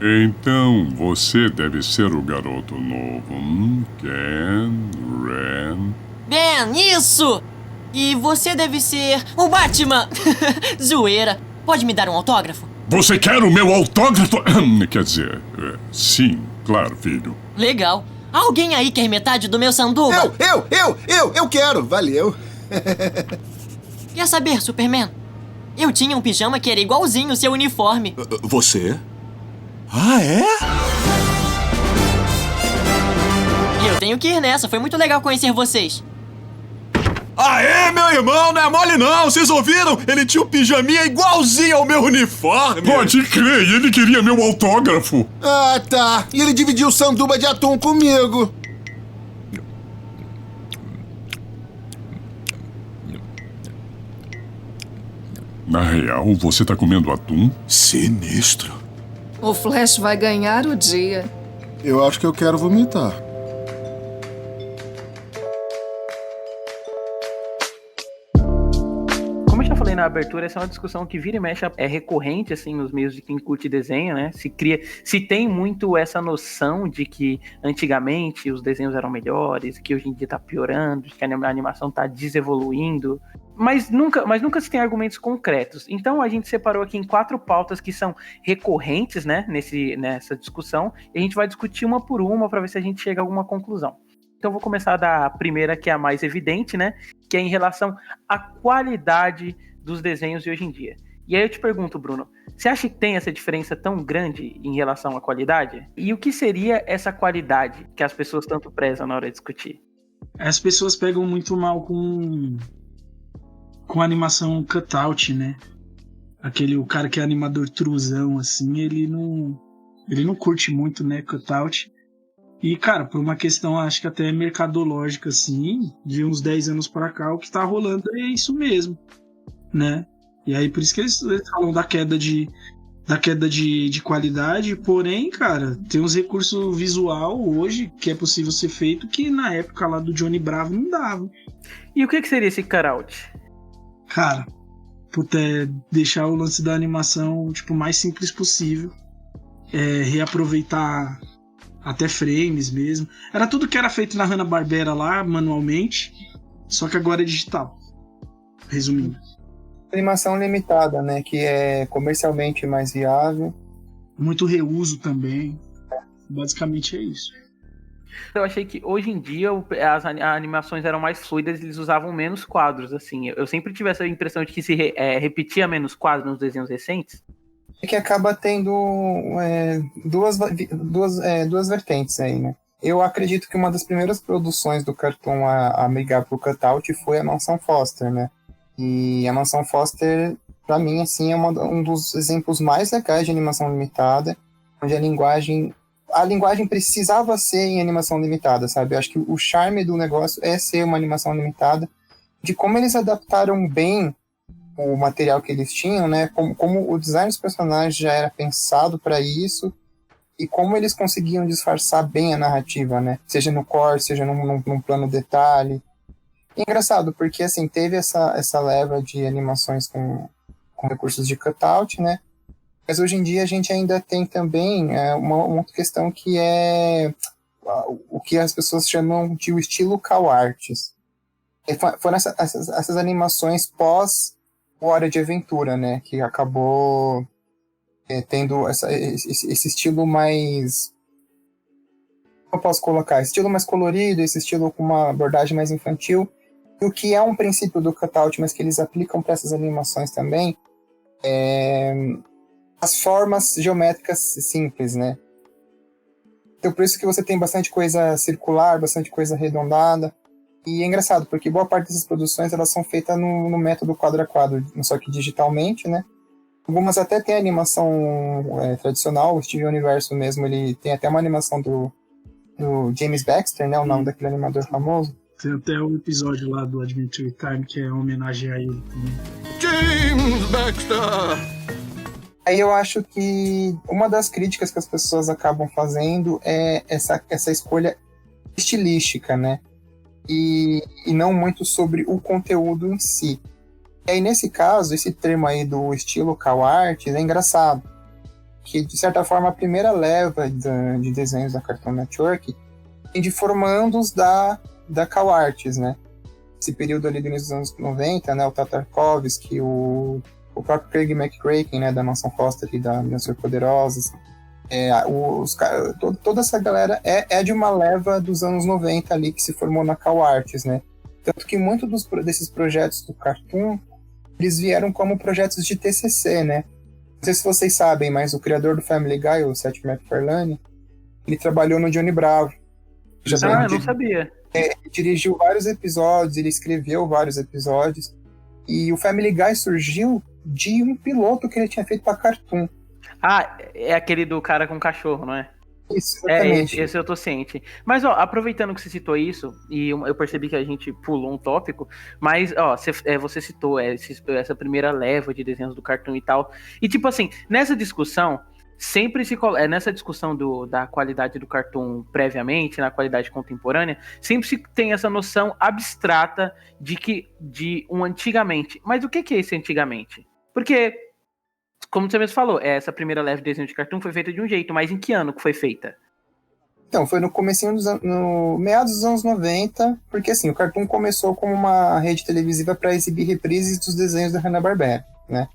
Então, você deve ser o garoto novo. Ken, Ren... Ben, isso! E você deve ser o Batman! Zoeira. Pode me dar um autógrafo? Você quer o meu autógrafo? Quer dizer, sim, claro, filho. Legal. Alguém aí quer metade do meu sanduba? Eu quero, valeu. Quer saber, Superman? Eu tinha um pijama que era igualzinho o seu uniforme. Você? Ah, é? E eu tenho que ir nessa, foi muito legal conhecer vocês. Aê, meu irmão, não é mole não, vocês ouviram? Ele tinha um pijaminha igualzinho ao meu uniforme. Pode crer, ele queria meu autógrafo. Ah, tá. E ele dividiu sanduba de atum comigo. Na real, você tá comendo atum? Sinistro. O Flash vai ganhar o dia. Eu acho que eu quero vomitar. Como eu já falei na abertura, essa é uma discussão que vira e mexe, é recorrente assim nos meios de quem curte desenho, né? Se tem muito essa noção de que antigamente os desenhos eram melhores, que hoje em dia tá piorando, que a animação tá desevoluindo, mas nunca se tem argumentos concretos. Então a gente separou aqui em 4 pautas que são recorrentes, né, nessa discussão, e a gente vai discutir uma por uma para ver se a gente chega a alguma conclusão. Então eu vou começar da primeira, que é a mais evidente, né? Que é em relação à qualidade dos desenhos de hoje em dia. E aí eu te pergunto, Bruno, você acha que tem essa diferença tão grande em relação à qualidade? E o que seria essa qualidade que as pessoas tanto prezam na hora de discutir? As pessoas pegam muito mal com animação cutout, né? O cara que é animador truzão, assim, ele não curte muito, né, cutout. E, cara, por uma questão, acho que até mercadológica, assim, de uns 10 anos pra cá, o que tá rolando é isso mesmo, né? E aí, por isso que eles falam da queda de qualidade, porém, cara, tem uns recursos visual hoje que é possível ser feito que na época lá do Johnny Bravo não dava. E o que seria esse cutout? Cara, deixar o lance da animação, tipo, mais simples possível, reaproveitar até frames mesmo. Era tudo que era feito na Hanna-Barbera lá, manualmente, só que agora é digital. Resumindo. Animação limitada, né? Que é comercialmente mais viável. Muito reuso também. Basicamente é isso. Eu achei que hoje em dia as animações eram mais fluidas, eles usavam menos quadros, assim. Eu sempre tive essa impressão de que se repetia menos quadros nos desenhos recentes. É que acaba tendo duas vertentes aí, né? Eu acredito que uma das primeiras produções do Cartoon a migrar pro cutout foi a Mansão Foster, né? E a Mansão Foster, pra mim, assim, é um dos exemplos mais legais de animação limitada, onde a linguagem precisava ser em animação limitada, sabe? Eu acho que o charme do negócio é ser uma animação limitada, de como eles adaptaram bem o material que eles tinham, né? Como o design dos personagens já era pensado para isso, e como eles conseguiam disfarçar bem a narrativa, né? Seja no core, seja num plano detalhe. É engraçado, porque assim, teve essa leva de animações com recursos de cutout, né? Mas hoje em dia a gente ainda tem também uma outra questão que é o que as pessoas chamam de o estilo cow arts. Foram essas animações pós Hora de Aventura, né? Que acabou tendo esse estilo mais... Como eu posso colocar? Esse estilo mais colorido, esse estilo com uma abordagem mais infantil. E o que é um princípio do cutout, mas que eles aplicam para essas animações também, as formas geométricas simples, né? Então por isso que você tem bastante coisa circular, bastante coisa arredondada. E é engraçado, porque boa parte dessas produções elas são feitas no método quadro a quadro, só que digitalmente, né? Algumas até tem animação tradicional, o Steven Universo mesmo, ele tem até uma animação do James Baxter, né? O nome daquele animador famoso. Tem até um episódio lá do Adventure Time que é uma homenagem a ele também. James Baxter! Aí eu acho que uma das críticas que as pessoas acabam fazendo é essa escolha estilística, né? E não muito sobre o conteúdo em si. E aí, nesse caso, esse termo aí do estilo cow art é engraçado. que, de certa forma, a primeira leva de desenhos da Cartoon Network vem de formandos da CalArts, né? Esse período ali do início dos anos 90, né? O Tartakovsky, o próprio Craig McCracken, né? Da Mansão Foster e da Meninas Superpoderosas. Toda essa galera é de uma leva dos anos 90 ali que se formou na CalArts, né? Tanto que muitos desses projetos do Cartoon, eles vieram como projetos de TCC, né? Não sei se vocês sabem, mas o criador do Family Guy, o Seth MacFarlane, ele trabalhou no Johnny Bravo. Eu não sabia. Ele dirigiu vários episódios, ele escreveu vários episódios, e o Family Guy surgiu de um piloto que ele tinha feito pra Cartoon. Ah, é aquele do cara com cachorro, não é? Isso, exatamente. Esse eu tô ciente. Mas, ó, aproveitando que você citou isso, e eu percebi que a gente pulou um tópico, mas, ó, você citou essa primeira leva de desenhos do Cartoon e tal, e tipo assim, nessa discussão, sempre nessa discussão da qualidade do Cartoon previamente, na qualidade contemporânea, sempre se tem essa noção abstrata de um antigamente. Mas o que é esse antigamente? Porque, como você mesmo falou, essa primeira leva de desenho de Cartoon foi feita de um jeito, mas em que ano que foi feita? Então, foi no comecinho no meados dos anos 90, porque assim, o Cartoon começou como uma rede televisiva para exibir reprises dos desenhos da Hanna-Barbera, né?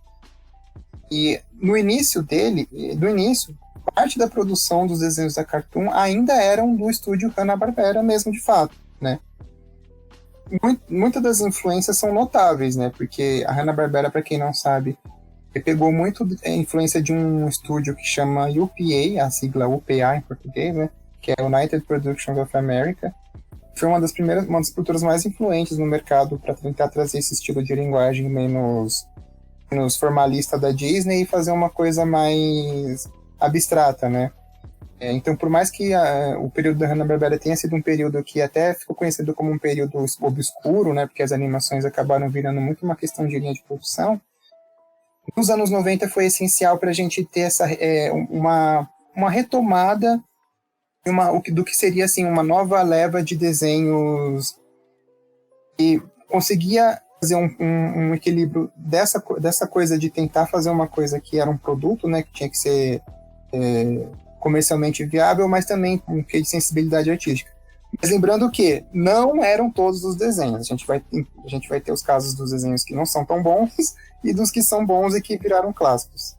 E no início parte da produção dos desenhos da Cartoon ainda eram do estúdio Hanna-Barbera mesmo, de fato, né? Muitas das influências são notáveis, né? Porque a Hanna-Barbera, para quem não sabe, pegou muito a influência de um estúdio que chama UPA, a sigla UPA em português, né? Que é United Productions of America. Foi uma das produtoras mais influentes no mercado para tentar trazer esse estilo de linguagem menos formalista da Disney e fazer uma coisa mais abstrata, né? Então, por mais que o período da Hanna-Barbera tenha sido um período que até ficou conhecido como um período obscuro, né? Porque as animações acabaram virando muito uma questão de linha de produção, nos anos 90 foi essencial para a gente ter uma retomada do que seria assim, uma nova leva de desenhos e conseguia fazer um equilíbrio dessa coisa de tentar fazer uma coisa que era um produto, né, que tinha que ser comercialmente viável, mas também com um quê de sensibilidade artística. Mas lembrando que não eram todos os desenhos. A gente vai ter os casos dos desenhos que não são tão bons e dos que são bons e que viraram clássicos.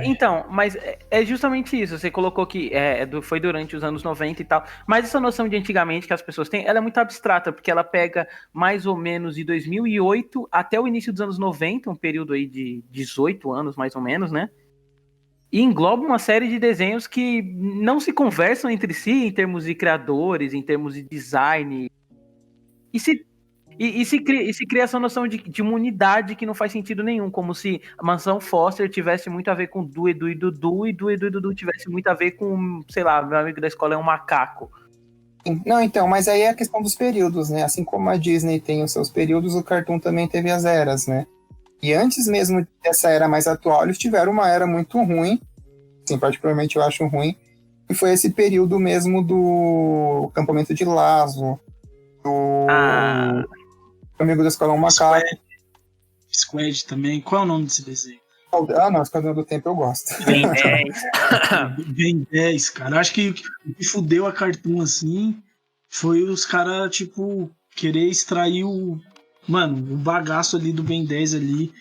Então, mas é justamente isso. Você colocou que foi durante os anos 90 e tal, mas essa noção de antigamente que as pessoas têm, ela é muito abstrata, porque ela pega mais ou menos de 2008 até o início dos anos 90, um período aí de 18 anos, mais ou menos, né? E engloba uma série de desenhos que não se conversam entre si em termos de criadores, em termos de design. E se cria essa noção de uma unidade que não faz sentido nenhum, como se a Mansão Foster tivesse muito a ver com Du, Edu e Dudu, e Du, Edu e Dudu tivesse muito a ver com, sei lá, meu amigo da escola é um macaco. Não, então, mas aí é a questão dos períodos, né? Assim como a Disney tem os seus períodos, o Cartoon também teve as eras, né? E antes mesmo dessa era mais atual, eles tiveram uma era muito ruim, assim, particularmente eu acho ruim, e foi esse período mesmo do Acampamento de Laszlo, do Amigo da Escola é um Macaco. Squad também. Qual é o nome desse desenho? Não, Esquadrão do Tempo eu gosto. Ben 10. Ben 10, cara. Acho que o que fudeu a Cartoon assim foi os caras, tipo, querer extrair o bagaço ali do Ben 10 ali.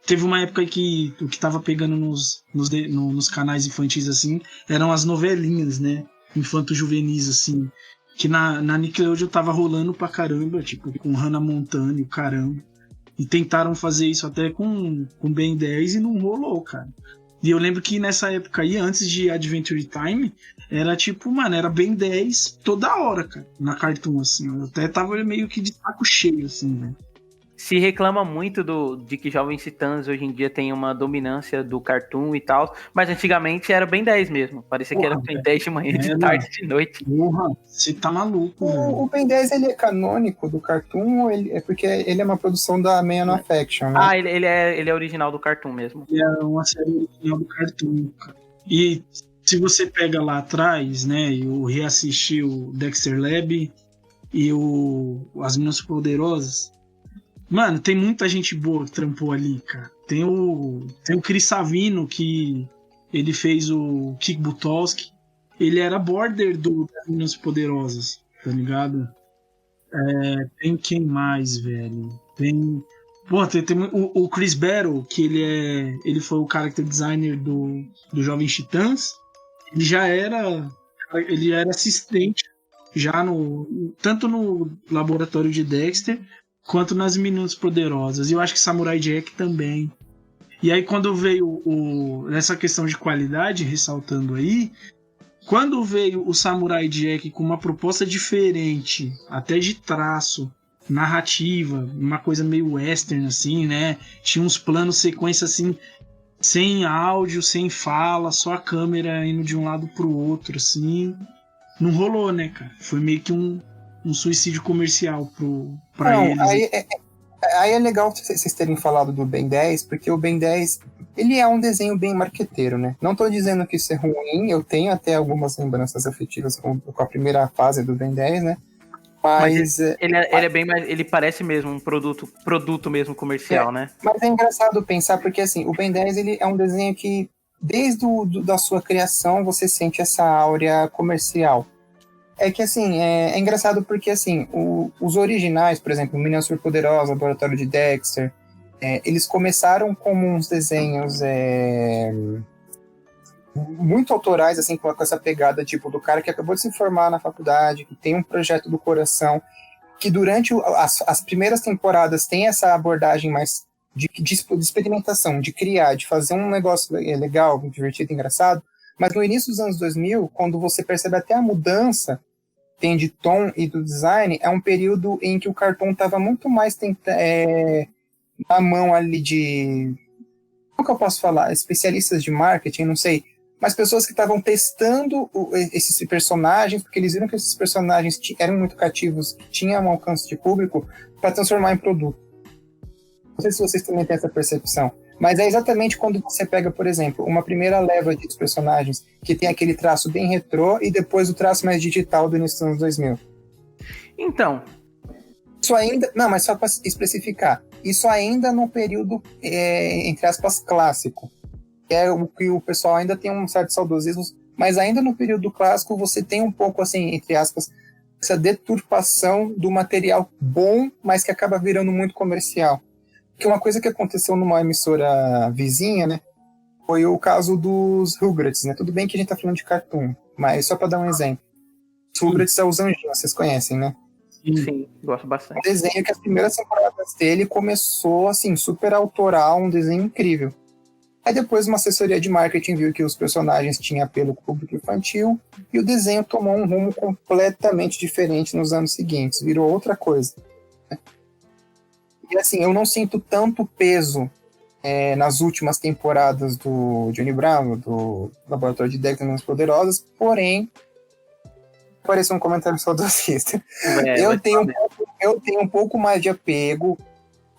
Teve uma época que o que tava pegando nos canais infantis, assim, eram as novelinhas, né? Infanto-juvenis, assim. Que na Nickelodeon tava rolando pra caramba, tipo, com Hannah Montana e o caramba. E tentaram fazer isso até com Ben 10 e não rolou, cara. E eu lembro que nessa época aí, antes de Adventure Time, era tipo, era Ben 10 toda hora, cara, na Cartoon, assim. Eu até tava meio que de saco cheio, assim, né? Se reclama muito de que Jovens Titãs hoje em dia tem uma dominância do Cartoon e tal, mas antigamente era Ben 10 mesmo. Parecia que era Ben 10 de manhã, de tarde, de noite. Porra, você tá maluco, velho. O Ben 10, ele é canônico do Cartoon, é porque ele é uma produção da Man of Action, né? Ele é original do Cartoon mesmo. Ele é uma série original do Cartoon, cara. E se você pega lá atrás, né, e reassistir o Dexter Lab e As Meninas Poderosas, mano, tem muita gente boa que trampou ali, cara. Tem o Chris Savino, que ele fez o Kick Buttowski, ele era border das Meninas Poderosas, tá ligado? Tem quem mais, velho? Tem o Chris Battle, que ele foi o character designer do Jovem Titãs. Ele era assistente já tanto no laboratório de Dexter quanto nas Meninas Poderosas. E eu acho que Samurai Jack também. E aí quando veio nessa questão de qualidade, ressaltando aí, quando veio o Samurai Jack com uma proposta diferente, até de traço, narrativa, uma coisa meio western assim, né? Tinha uns planos sequência assim, sem áudio, sem fala, só a câmera indo de um lado pro outro, assim. Não rolou, né, cara? Foi meio que um suicídio comercial pra eles. Aí é legal vocês terem falado do Ben 10, porque o Ben 10, ele é um desenho bem marqueteiro, né? Não tô dizendo que isso é ruim, eu tenho até algumas lembranças afetivas com a primeira fase do Ben 10, né? Mas ele é bem mais. Ele parece mesmo um produto mesmo comercial, né? Mas é engraçado pensar, porque assim, o Ben 10 ele é um desenho que, desde da sua criação, você sente essa áurea comercial. É que assim, é engraçado porque assim, os originais, por exemplo, Meninas Superpoderosas, Laboratório de Dexter, eles começaram como uns desenhos muito autorais, assim, com essa pegada tipo do cara que acabou de se formar na faculdade, que tem um projeto do coração, que durante as primeiras temporadas tem essa abordagem mais de experimentação, de criar, de fazer um negócio legal, divertido, engraçado, mas no início dos anos 2000, quando você percebe até a mudança tem de tom e do design, é um período em que o Cartoon estava muito mais na mão ali de... Como que eu posso falar? Especialistas de marketing, não sei. Mas pessoas que estavam testando esses personagens, porque eles viram que esses personagens eram muito cativos, tinham um alcance de público, para transformar em produto. Não sei se vocês também têm essa percepção. Mas é exatamente quando você pega, por exemplo, uma primeira leva de personagens que tem aquele traço bem retrô e depois o traço mais digital do início dos anos 2000. Então... Isso ainda... Não, mas só para especificar. Isso ainda no período, entre aspas, clássico. Que é o que o pessoal ainda tem um certo saudosismo, mas ainda no período clássico você tem um pouco, assim, entre aspas, essa deturpação do material bom, mas que acaba virando muito comercial. Que uma coisa que aconteceu numa emissora vizinha, né, foi o caso dos Rugrats, né? Tudo bem que a gente tá falando de cartoon, mas só para dar um exemplo. Os Rugrats é os anjinhos, vocês conhecem, né? Sim, gosto bastante. Um desenho que as primeiras temporadas dele começou, assim, super autoral, um desenho incrível. Aí depois uma assessoria de marketing viu que os personagens tinham apelo com o público infantil e o desenho tomou um rumo completamente diferente nos anos seguintes, virou outra coisa. E assim, eu não sinto tanto peso nas últimas temporadas do Johnny Bravo, do Laboratório de Dexter Meninas Poderosas, porém, parece um comentário saudosista. Eu tenho um pouco mais de apego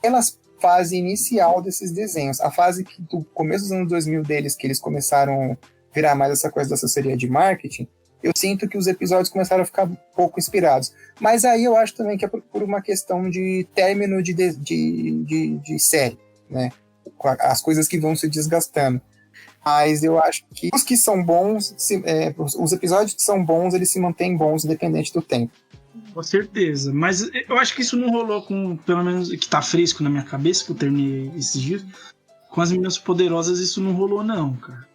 pelas fase inicial desses desenhos. A fase do começo dos anos 2000 deles, que eles começaram a virar mais essa coisa da assessoria de marketing, eu sinto que os episódios começaram a ficar um pouco inspirados. Mas aí eu acho também que é por uma questão de término de série, né? As coisas que vão se desgastando. Mas eu acho que os que são bons, os episódios que são bons, eles se mantêm bons independente do tempo. Com certeza, mas eu acho que isso não rolou com, pelo menos, que tá fresco na minha cabeça, que eu terminei esses dias, com as Meninas Poderosas isso não rolou não, cara.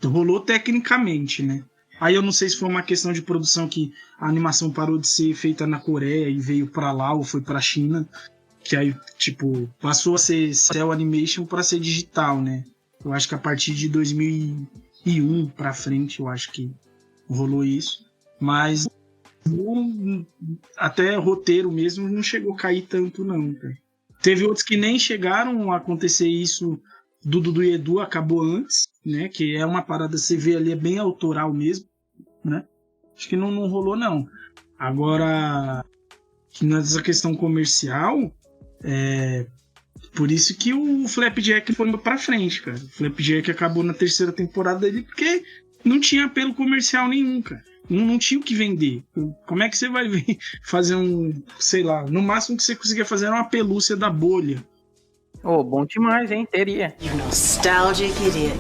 Rolou tecnicamente, né? Aí eu não sei se foi uma questão de produção que a animação parou de ser feita na Coreia e veio pra lá ou foi pra China, que aí, tipo, passou a ser cel animation pra ser digital, né? Eu acho que a partir de 2001 pra frente, eu acho que rolou isso. Mas até roteiro mesmo não chegou a cair tanto, não, cara. Teve outros que nem chegaram a acontecer isso. Do Dudu e Edu acabou antes, né? Que é uma parada, você vê ali, é bem autoral mesmo, né? Acho que não rolou, não. Agora, nessa questão comercial, por isso que o Flapjack foi pra frente, cara. O Flapjack acabou na terceira temporada dele porque não tinha apelo comercial nenhum, cara. Não tinha o que vender. Como é que você vai fazer sei lá, no máximo que você conseguia fazer era uma pelúcia da Bolha. Oh, bom demais, hein? Teria. You nostalgic idiot.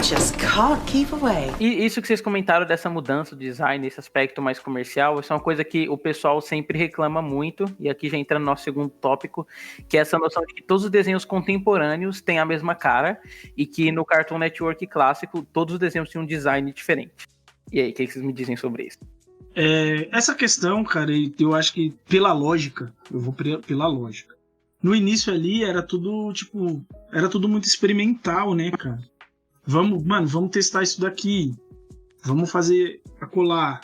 just can't keep away. E isso que vocês comentaram dessa mudança do design, esse aspecto mais comercial, isso é uma coisa que o pessoal sempre reclama muito, e aqui já entra no nosso segundo tópico, que é essa noção de que todos os desenhos contemporâneos têm a mesma cara, e que no Cartoon Network clássico, todos os desenhos tinham um design diferente. E aí, o que vocês me dizem sobre isso? Essa questão, cara, eu acho que pela lógica, eu vou pela lógica. No início ali era tudo, tipo, era tudo muito experimental, né, cara? Vamos testar isso daqui. Vamos fazer acolá.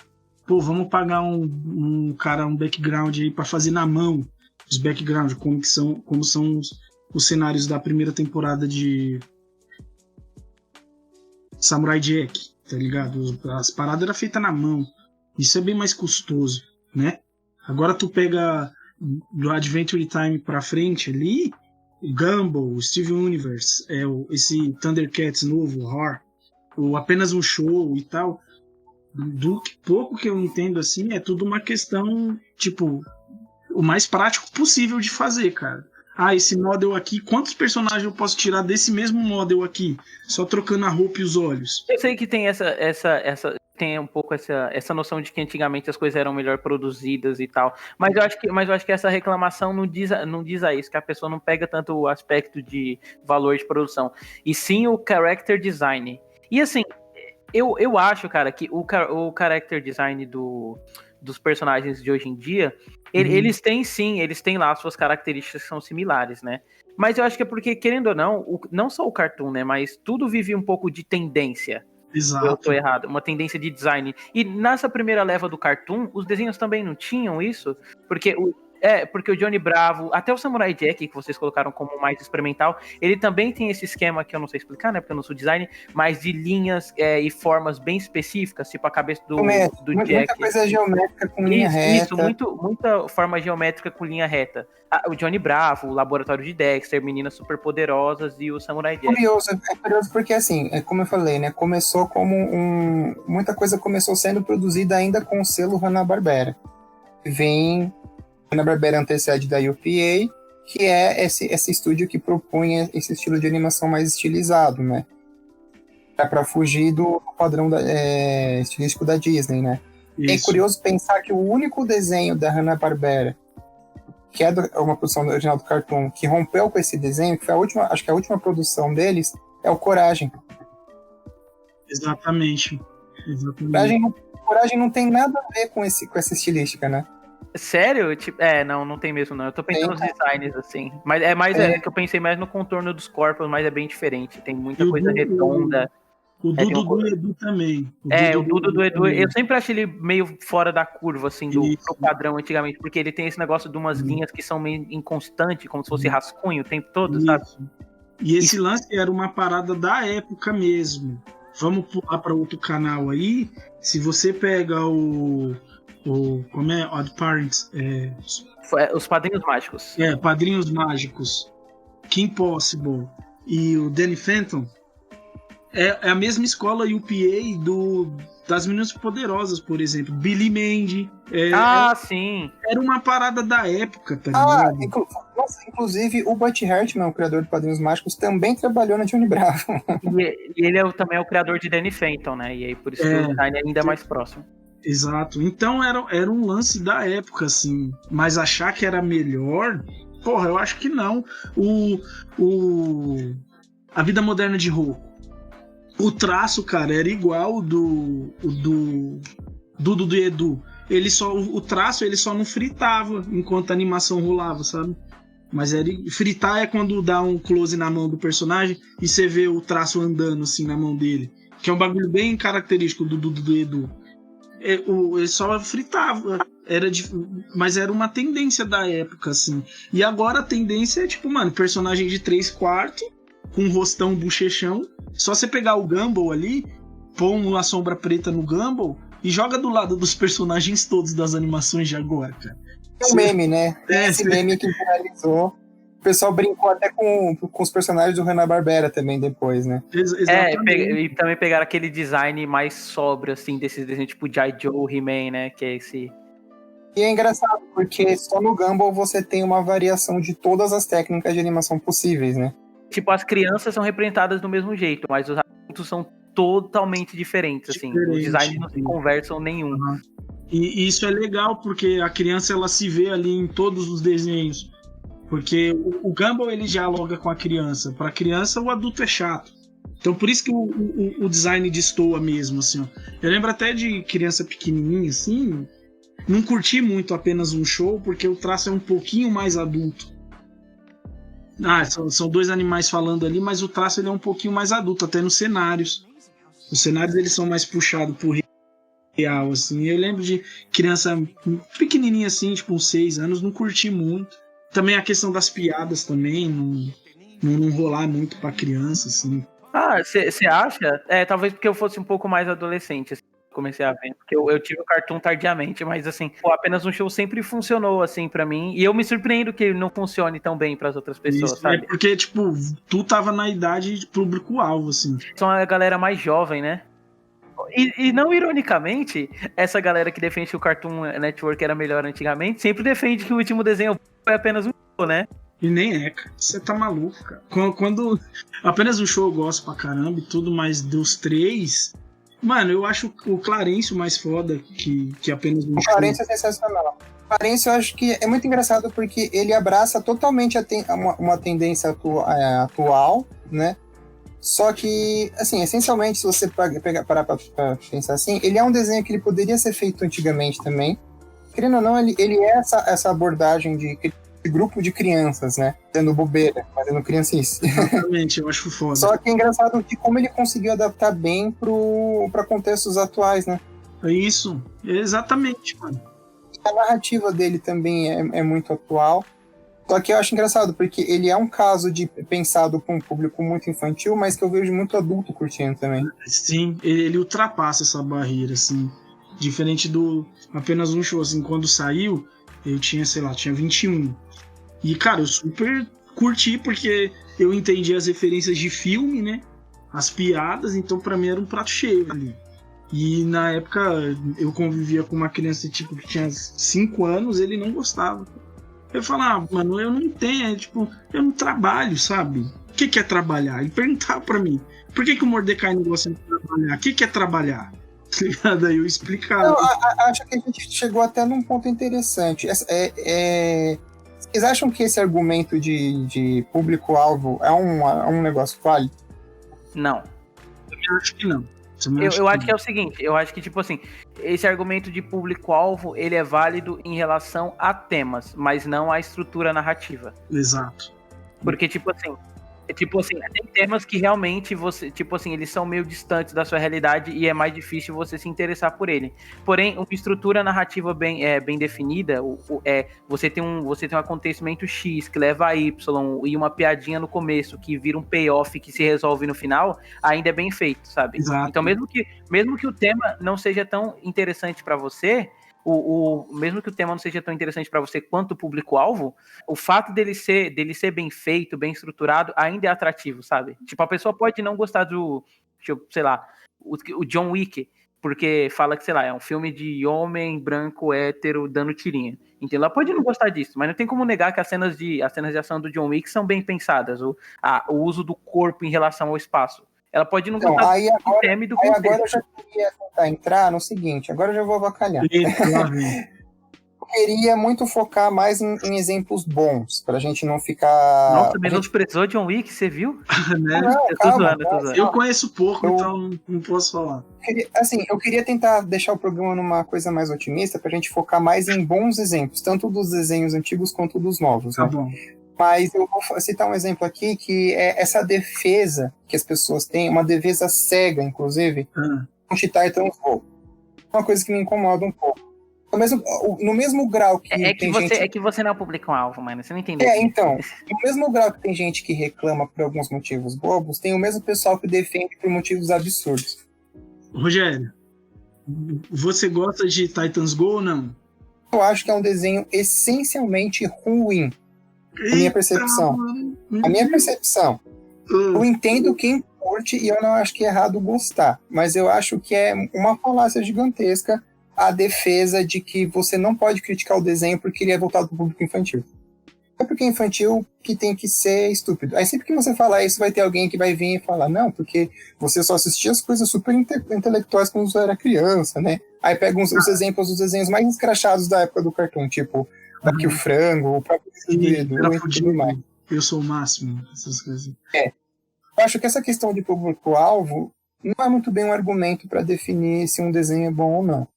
Pô, vamos pagar um background aí pra fazer na mão. Os backgrounds, como são os cenários da primeira temporada de Samurai Jack, tá ligado? As paradas eram feitas na mão. Isso é bem mais custoso, né? Agora tu pega do Adventure Time pra frente ali, o Gumball, o Steven Universe, esse Thundercats novo, o Roar, o Apenas um Show e tal. Do pouco que eu entendo, assim, é tudo uma questão, tipo, o mais prático possível de fazer, cara. Esse model aqui, quantos personagens eu posso tirar desse mesmo model aqui? Só trocando a roupa e os olhos. Eu sei que tem tem um pouco essa noção de que antigamente as coisas eram melhor produzidas e tal, mas eu acho que essa reclamação não diz a isso, que a pessoa não pega tanto o aspecto de valor de produção, e sim o character design. E assim, eu acho, cara, que o character design dos personagens de hoje em dia, eles têm lá suas características que são similares, né? Mas eu acho que é porque, querendo ou não, não só o cartoon, né, mas tudo vive um pouco de tendência. Exato. Eu tô errado, uma tendência de design. E nessa primeira leva do cartoon, os desenhos também não tinham isso, porque o Johnny Bravo, até o Samurai Jack, que vocês colocaram como mais experimental, ele também tem esse esquema que eu não sei explicar, né, porque eu não sou design, mas de linhas e formas bem específicas, tipo a cabeça do Jack. Muita coisa geométrica com linha reta. Isso, muita forma geométrica com linha reta. O Johnny Bravo, o Laboratório de Dexter, Meninas Superpoderosas e o Samurai Jack. É curioso porque, assim, como eu falei, né, começou como muita coisa começou sendo produzida ainda com o selo Hanna-Barbera. Hanna-Barbera antecede da UPA, que é esse estúdio que propunha esse estilo de animação mais estilizado, né? Para fugir do padrão estilístico da Disney, né? Isso. É curioso pensar que o único desenho da Hanna-Barbera, que é uma produção original do Cartoon, que rompeu com esse desenho, que foi acho que a última produção deles, é o Coragem. Exatamente. Coragem não tem nada a ver com essa estilística, né? Sério? Tipo, não tem mesmo, não. Eu tô pensando nos designs, assim. Mas que eu pensei mais no contorno dos corpos, mas é bem diferente. Tem muita coisa redonda. O Dudu do Edu também. O Dudu do Edu, eu sempre achei ele meio fora da curva, assim, do padrão antigamente, porque ele tem esse negócio de umas linhas que são meio inconstantes, como se fosse rascunho o tempo todo, sabe? E esse lance era uma parada da época mesmo. Vamos pular para outro canal aí. Se você pega como é? Odd Parents. Os Padrinhos Mágicos. Padrinhos Mágicos. Kim Possible e o Danny Phantom. É a mesma escola UPA das Meninas Poderosas, por exemplo. Billy Mandy. Sim. Era uma parada da época, tá ligado? Inclusive o Butch Hartman, o criador de Padrinhos Mágicos, também trabalhou na Johnny Bravo. E ele também é o criador de Danny Phantom, né? E aí por isso que o design ainda é mais próximo. Exato. Então era um lance da época, assim. Mas achar que era melhor... Porra, eu acho que não. A Vida Moderna de Ro. O traço, cara, era igual do Dudu do Edu. O traço ele só não fritava enquanto a animação rolava, sabe? Mas fritar é quando dá um close na mão do personagem e você vê o traço andando assim na mão dele. Que é um bagulho bem característico do Dudu do Edu. Ele só fritava. Mas era uma tendência da época, assim. E agora a tendência é tipo, personagem de 3/4 com um rostão bochechão. Só você pegar o Gumball ali, pôr uma sombra preta no Gumball e joga do lado dos personagens todos das animações de agora, cara. Tem um meme, né? Esse meme que viralizou. O pessoal brincou até com os personagens do Hanna-Barbera também depois, né? E também pegaram aquele design mais sóbrio, assim, desses desenhos tipo G.I. Joe, He-Man, né? Que é esse... E é engraçado, porque só no Gumball você tem uma variação de todas as técnicas de animação possíveis, né? Tipo, as crianças são representadas do mesmo jeito, mas os são totalmente diferentes, assim. Os Diferente, designs não se sim. conversam nenhum. E isso é legal, porque a criança ela se vê ali em todos os desenhos. Porque o Gumball ele dialoga com a criança. Para a criança, o adulto é chato. Então por isso que o design destoa mesmo, assim, ó. Eu lembro até de criança pequenininha, assim, não curti muito Apenas um Show, porque o traço é um pouquinho mais adulto. São dois animais falando ali, mas o traço ele é um pouquinho mais adulto, até nos cenários. Os cenários eles são mais puxados pro real, assim. Eu lembro de criança pequenininha assim, tipo uns 6 anos, não curti muito. Também a questão das piadas também, não rolar muito pra criança, assim. Você acha? Talvez porque eu fosse um pouco mais adolescente, assim, comecei a ver. Porque eu tive o Cartoon tardiamente, mas assim, Apenas um Show sempre funcionou, assim, pra mim. E eu me surpreendo que ele não funcione tão bem pras outras pessoas, Isso, sabe? porque, tipo, tu tava na idade de público-alvo, assim. São a galera mais jovem, né? E não ironicamente, essa galera que defende que o Cartoon Network era melhor antigamente, sempre defende que o último desenho foi apenas um show, né? E nem é, cara. Você tá maluco, cara. Quando Apenas um Show eu gosto pra caramba e tudo, mas dos 3... Mano, eu acho o Clarencio mais foda que Apenas um O Show. Clarence é sensacional. O Clarence eu acho que é muito engraçado porque ele abraça totalmente uma tendência atual, né? Só que, assim, essencialmente, se você parar pra pensar assim, ele é um desenho que ele poderia ser feito antigamente também. Querendo ou não, ele é essa abordagem de grupo de crianças, né? Tendo bobeira, fazendo criancice. Exatamente, eu acho foda. Só que é engraçado de como ele conseguiu adaptar bem pra contextos atuais, né? É isso, exatamente, mano. A narrativa dele também é muito atual. Só que eu acho engraçado, porque ele é um caso pensado para um público muito infantil, mas que eu vejo muito adulto curtindo também. Sim, ele ultrapassa essa barreira, assim. Diferente do Apenas um Show, assim, quando saiu, eu tinha, sei lá, tinha 21. E, cara, eu super curti, porque eu entendi as referências de filme, né? As piadas, então pra mim era um prato cheio ali. E na época eu convivia com uma criança tipo que tinha 5 anos, ele não gostava. Eu falava, mano, eu não tenho, tipo, eu não trabalho, sabe? O que é trabalhar? Ele perguntava pra mim, por que o Mordecai não gosta de trabalhar? O que é trabalhar? Tá ligado? Aí eu explicava. Eu acho que a gente chegou até num ponto interessante. Vocês acham que esse argumento de público-alvo é um negócio válido? Não. Eu acho que não. Eu acho que é o seguinte, eu acho que, tipo assim, esse argumento de público-alvo, ele é válido em relação a temas, mas não à estrutura narrativa. Exato. Porque, tipo assim, tem temas que realmente você, tipo assim, eles são meio distantes da sua realidade e é mais difícil você se interessar por ele. Porém, uma estrutura narrativa bem definida, você tem um acontecimento X que leva a Y e uma piadinha no começo que vira um payoff que se resolve no final, ainda é bem feito, sabe? Exato. Então, mesmo que o tema não seja tão interessante pra você, mesmo que o tema não seja tão interessante para você quanto o público-alvo, o fato dele ser bem feito, bem estruturado, ainda é atrativo, sabe? Tipo, a pessoa pode não gostar sei lá, o John Wick, porque fala que, sei lá, é um filme de homem branco, hétero, dando tirinha. Então ela pode não gostar disso, mas não tem como negar que as cenas de ação do John Wick são bem pensadas, o uso do corpo em relação ao espaço. Ela pode não gostar do tema e do contexto. Agora eu já queria tentar entrar no seguinte, agora eu já vou avacalhar. Eu queria muito focar mais em exemplos bons, pra gente não ficar... Nossa, menosprezou John Wick, você viu? Né? Não, Eu tô calma, zoando. Eu conheço pouco, então não posso falar. Eu queria tentar deixar o programa numa coisa mais otimista, pra gente focar mais em bons exemplos, tanto dos desenhos antigos quanto dos novos. Tá né? bom. Mas eu vou citar um exemplo aqui, que é essa defesa que as pessoas têm, uma defesa cega, inclusive, com Titans Go. Uma coisa que me incomoda um pouco. No mesmo grau que É que você não é o público-alvo, mano. Você não entendeu. Então, no mesmo grau que tem gente que reclama por alguns motivos bobos, tem o mesmo pessoal que defende por motivos absurdos. Rogério, você gosta de Titans Go ou não? Eu acho que é um desenho essencialmente ruim. A minha percepção. Eu entendo quem curte e eu não acho que é errado gostar, mas eu acho que é uma falácia gigantesca a defesa de que você não pode criticar o desenho porque ele é voltado para o público infantil. é porque é infantil que tem que ser estúpido. Aí sempre que você falar isso, vai ter alguém que vai vir e falar, não, porque você só assistia as coisas super intelectuais quando você era criança, né? Aí pega os exemplos dos desenhos mais escrachados da época do Cartoon, tipo, Daqui o Frango, o próprio Dedo, e tudo mais. Eu sou o máximo, essas coisas. Eu acho que essa questão de público-alvo não é muito bem um argumento para definir se um desenho é bom ou não.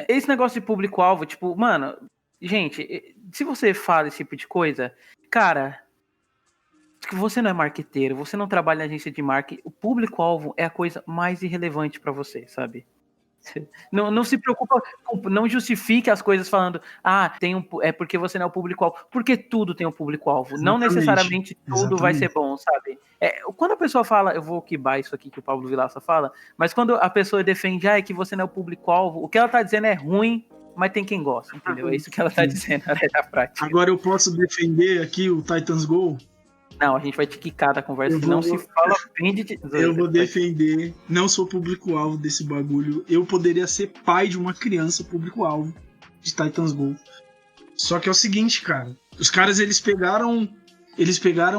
Esse negócio de público-alvo, tipo, mano, gente, se você fala esse tipo de coisa, cara, você não é marqueteiro, você não trabalha em agência de marketing, o público-alvo é a coisa mais irrelevante pra você, sabe? Não se preocupa, não justifique as coisas falando, é porque você não é o público-alvo, porque tudo tem um público-alvo, não necessariamente tudo vai ser bom, sabe? Quando a pessoa fala, eu vou quibar isso aqui que o Pablo Vilaça fala, mas quando a pessoa defende, é que você não é o público-alvo, o que ela tá dizendo é ruim, mas tem quem gosta, entendeu? É isso que ela tá dizendo, na prática. Agora eu posso defender aqui o Titans Go? Não, a gente vai te quicar da conversa, não se fala bem de... Eu vou defender, não sou público-alvo desse bagulho. Eu poderia ser pai de uma criança público-alvo de Titans Go. Só que é o seguinte, cara. Os caras, eles pegaram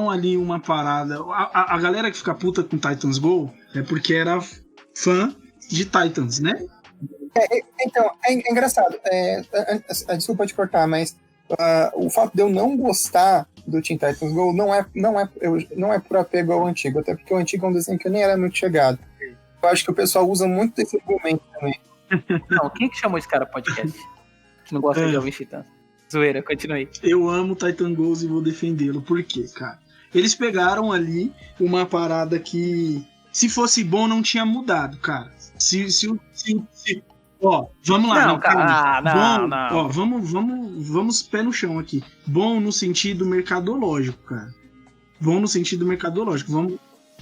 ali uma parada. A galera que fica puta com Titans Go é porque era fã de Titans, né? Então, é engraçado. Desculpa te cortar, mas o fato de eu não gostar do Teen Titans Go não é por apego ao antigo, até porque o antigo é um desenho que eu nem era muito chegado. Eu acho que o pessoal usa muito desse argumento também. Não, quem que chamou esse cara podcast? Que não gosta de Jovem Titãs. Zoeira, continue. Eu amo Titan Goals e vou defendê-lo. Por quê, cara? Eles pegaram ali uma parada que, se fosse bom, não tinha mudado, cara. Ó, vamos lá. Não, cara, não. Ó, vamos pé no chão aqui. Bom no sentido mercadológico, cara. Bom no sentido mercadológico.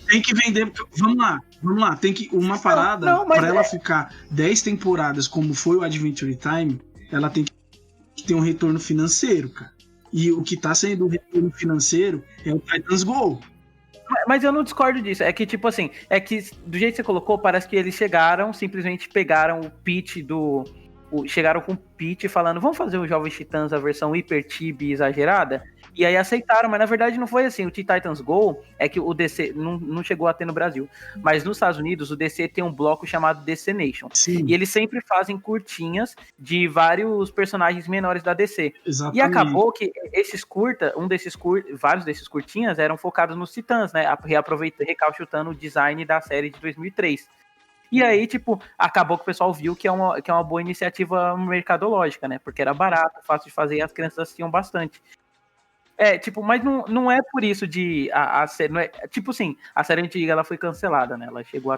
Tem que vender. Vamos lá. Tem que uma parada para ela ficar 10 temporadas, como foi o Adventure Time, ela tem que ter um retorno financeiro, cara. E o que tá sendo o retorno financeiro é o Titans Go. Mas eu não discordo disso. É que, tipo assim, do jeito que você colocou, parece que eles simplesmente pegaram o pitch chegaram com o pitch falando, vamos fazer o Jovens Titãs, a versão hiper chibi exagerada? E aí aceitaram, mas na verdade não foi assim. O Teen Titans Go é que o DC não chegou a ter no Brasil, mas nos Estados Unidos o DC tem um bloco chamado DC Nation. Sim. E eles sempre fazem curtinhas de vários personagens menores da DC. Exatamente. E acabou que vários desses curtinhas eram focados nos Titãs, né? Recalchutando o design da série de 2003. E aí, tipo, acabou que o pessoal viu que é uma boa iniciativa mercadológica, né? Porque era barato, fácil de fazer e as crianças assistiam bastante. Tipo, mas não é por isso de a série, não é, tipo assim, a série antiga ela foi cancelada, né? Ela chegou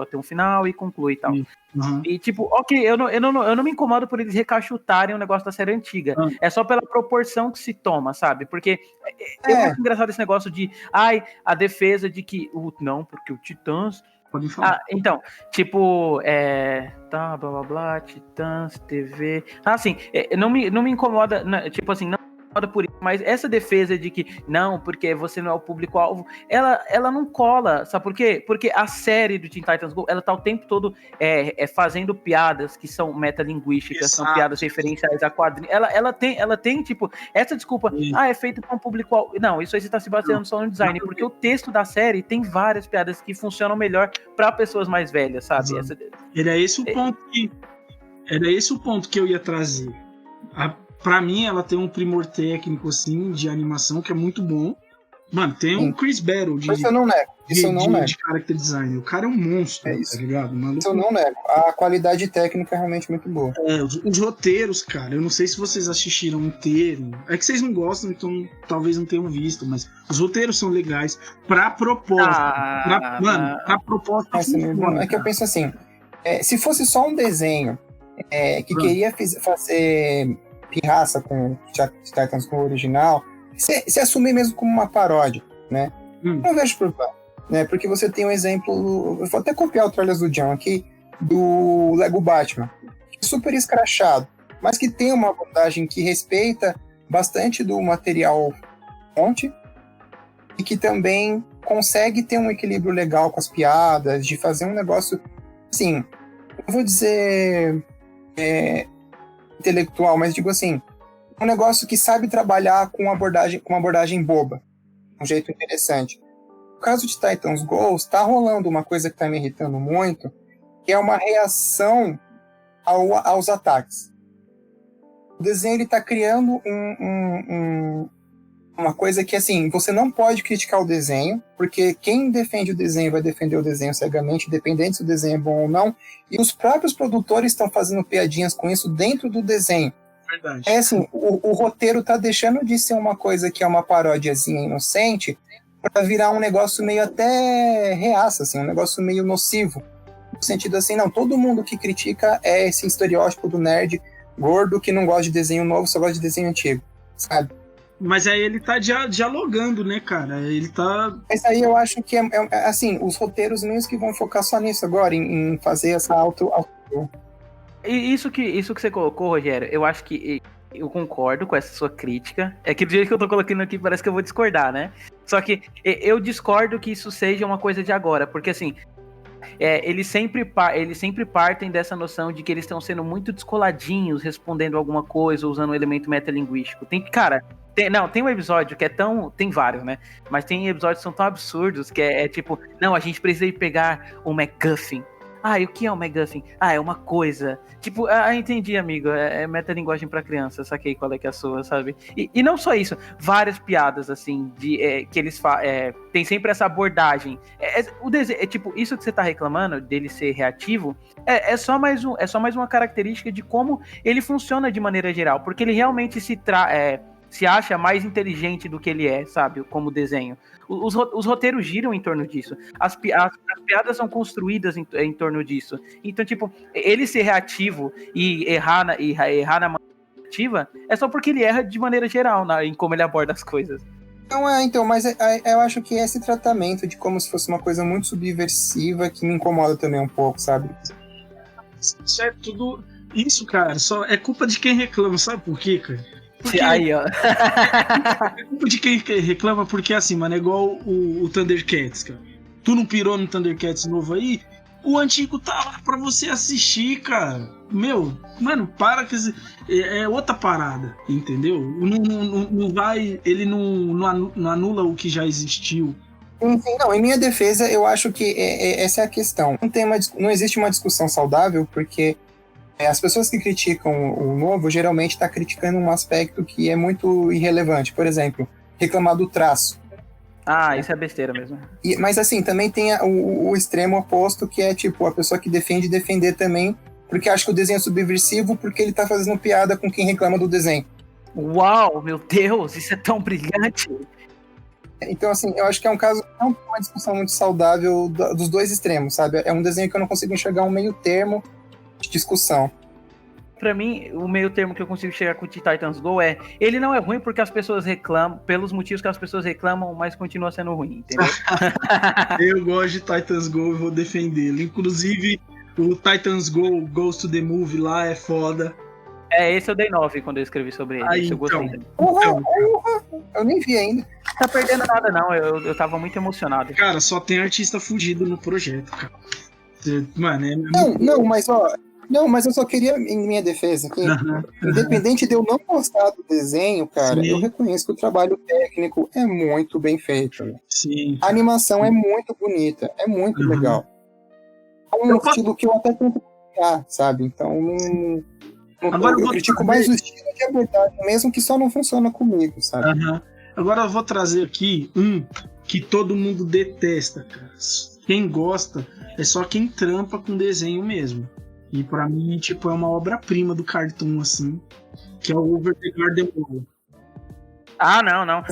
a ter um final e conclui e tal. Uhum. E tipo, ok, eu não me incomodo por eles recachutarem o negócio da série antiga. É só pela proporção que se toma, sabe? Porque eu acho engraçado esse negócio de a defesa de que não, porque o Titãs. Pode falar. Então, tipo, blá blá blá, Titãs, TV. Assim, não me incomoda, tipo assim, não por isso, mas essa defesa de que não, porque você não é o público-alvo, ela não cola, sabe por quê? Porque a série do Teen Titans Go, ela tá o tempo todo fazendo piadas que são metalinguísticas, são piadas referenciais a quadrinhos, ela tem, tipo, essa desculpa, é feito com o público-alvo, não, isso aí você tá se baseando só no design, porque o texto da série tem várias piadas que funcionam melhor pra pessoas mais velhas, sabe? Era esse o ponto que eu ia trazer. Pra mim, ela tem um primor técnico, assim, de animação que é muito bom. Mano, tem um Chris Battle de character design. O cara é um monstro, tá ligado? Mano, isso eu não nego. A qualidade técnica é realmente muito boa. Os roteiros, cara, eu não sei se vocês assistiram inteiro. É que vocês não gostam, então talvez não tenham visto, mas os roteiros são legais pra proposta. Pra proposta. É que eu penso assim, se fosse só um desenho que queria fazer pirraça com Titans com o original, se assumir mesmo como uma paródia, né? Não vejo problema, né? Porque você tem um exemplo, eu vou até copiar o Trolhas do John aqui, do Lego Batman, super escrachado, mas que tem uma abordagem que respeita bastante do material fonte e que também consegue ter um equilíbrio legal com as piadas, de fazer um negócio, assim, eu vou dizer intelectual, mas digo assim, um negócio que sabe trabalhar com uma abordagem boba, um jeito interessante. No caso de Titans Go, está rolando uma coisa que está me irritando muito, que é uma reação aos ataques. O desenho está criando uma coisa que, assim, você não pode criticar o desenho, porque quem defende o desenho vai defender o desenho cegamente, independente se o desenho é bom ou não, e os próprios produtores estão fazendo piadinhas com isso dentro do desenho. Verdade. É assim, o roteiro tá deixando de ser uma coisa que é uma paródiazinha inocente para virar um negócio meio até reaça, assim, um negócio meio nocivo. No sentido assim, não, todo mundo que critica é esse estereótipo do nerd gordo que não gosta de desenho novo, só gosta de desenho antigo, sabe? Mas aí ele tá dialogando, né, cara? Ele tá... Mas aí eu acho que, assim, os roteiros mesmo que vão focar só nisso agora, em fazer essa E isso que você colocou, Rogério, eu acho que eu concordo com essa sua crítica. É que do jeito que eu tô colocando aqui parece que eu vou discordar, né? Só que eu discordo que isso seja uma coisa de agora, porque assim, eles sempre partem dessa noção de que eles estão sendo muito descoladinhos, respondendo alguma coisa, usando um elemento metalinguístico. Tem um episódio que é tão... Tem vários, né? Mas tem episódios que são tão absurdos que é tipo... Não, a gente precisa pegar o MacGuffin. Ah, e o que é o MacGuffin? Ah, é uma coisa. Tipo, entendi, amigo. É metalinguagem pra criança. Saquei qual é que é a sua, sabe? E não só isso. Várias piadas, assim, que eles tem sempre essa abordagem. O desenho, tipo, isso que você tá reclamando, dele ser reativo, é só mais uma característica de como ele funciona de maneira geral. Porque ele realmente se acha mais inteligente do que ele é, sabe? Como desenho. Os roteiros giram em torno disso. As piadas são construídas em torno disso. Então, tipo, ele ser reativo e errar na maneira ativa é só porque ele erra de maneira geral em como ele aborda as coisas. Mas eu acho que esse tratamento de como se fosse uma coisa muito subversiva que me incomoda também um pouco, sabe? Isso é tudo... Isso, cara, só é culpa de quem reclama, sabe por quê, cara? Porque aí, ó. é culpa de quem reclama, porque assim, mano, é igual o Thundercats, cara. Tu não pirou no Thundercats novo aí? O antigo tá lá pra você assistir, cara. Mano, para que... É outra parada, entendeu? Não vai... Ele não anula o que já existiu. Não, em minha defesa, eu acho que essa é a questão. Não existe uma discussão saudável, porque as pessoas que criticam o novo geralmente estão criticando um aspecto que é muito irrelevante. Por exemplo, reclamar do traço. Isso é besteira mesmo. Mas assim, também tem o extremo oposto, que é tipo, a pessoa que defender também, porque acha que o desenho é subversivo, porque ele tá fazendo piada com quem reclama do desenho. Uau, meu Deus, isso é tão brilhante. Então, assim, eu acho que é um caso, não é uma discussão muito saudável dos dois extremos, sabe? É um desenho que eu não consigo enxergar um meio termo de discussão. Pra mim, o meio termo que eu consigo chegar com o Titans Go ele não é ruim porque as pessoas reclamam, pelos motivos que as pessoas reclamam, mas continua sendo ruim, entendeu? Eu gosto de Titans Go e vou defendê-lo. Inclusive, o Titans Go Goes to the Movie lá é foda. Esse eu dei 9 quando eu escrevi sobre ele. Esse eu gostei. Eu nem vi ainda. Tá perdendo nada, não. Eu tava muito emocionado. Cara, só tem artista fugido no projeto, cara. Mano, mas eu só queria, em minha defesa, aqui, independente de eu não gostar do desenho, cara, eu reconheço que o trabalho técnico é muito bem feito. Sim. A animação é muito bonita, é muito legal. É um estilo que eu até tento criar, sabe? Então, eu critico mais o estilo de abordagem, mesmo que só não funciona comigo, sabe? Agora eu vou trazer aqui que todo mundo detesta, cara. Quem gosta é só quem trampa com desenho mesmo. E pra mim, tipo, é uma obra-prima do cartoon, assim, que é o Over the Garden Wall. Não. Não.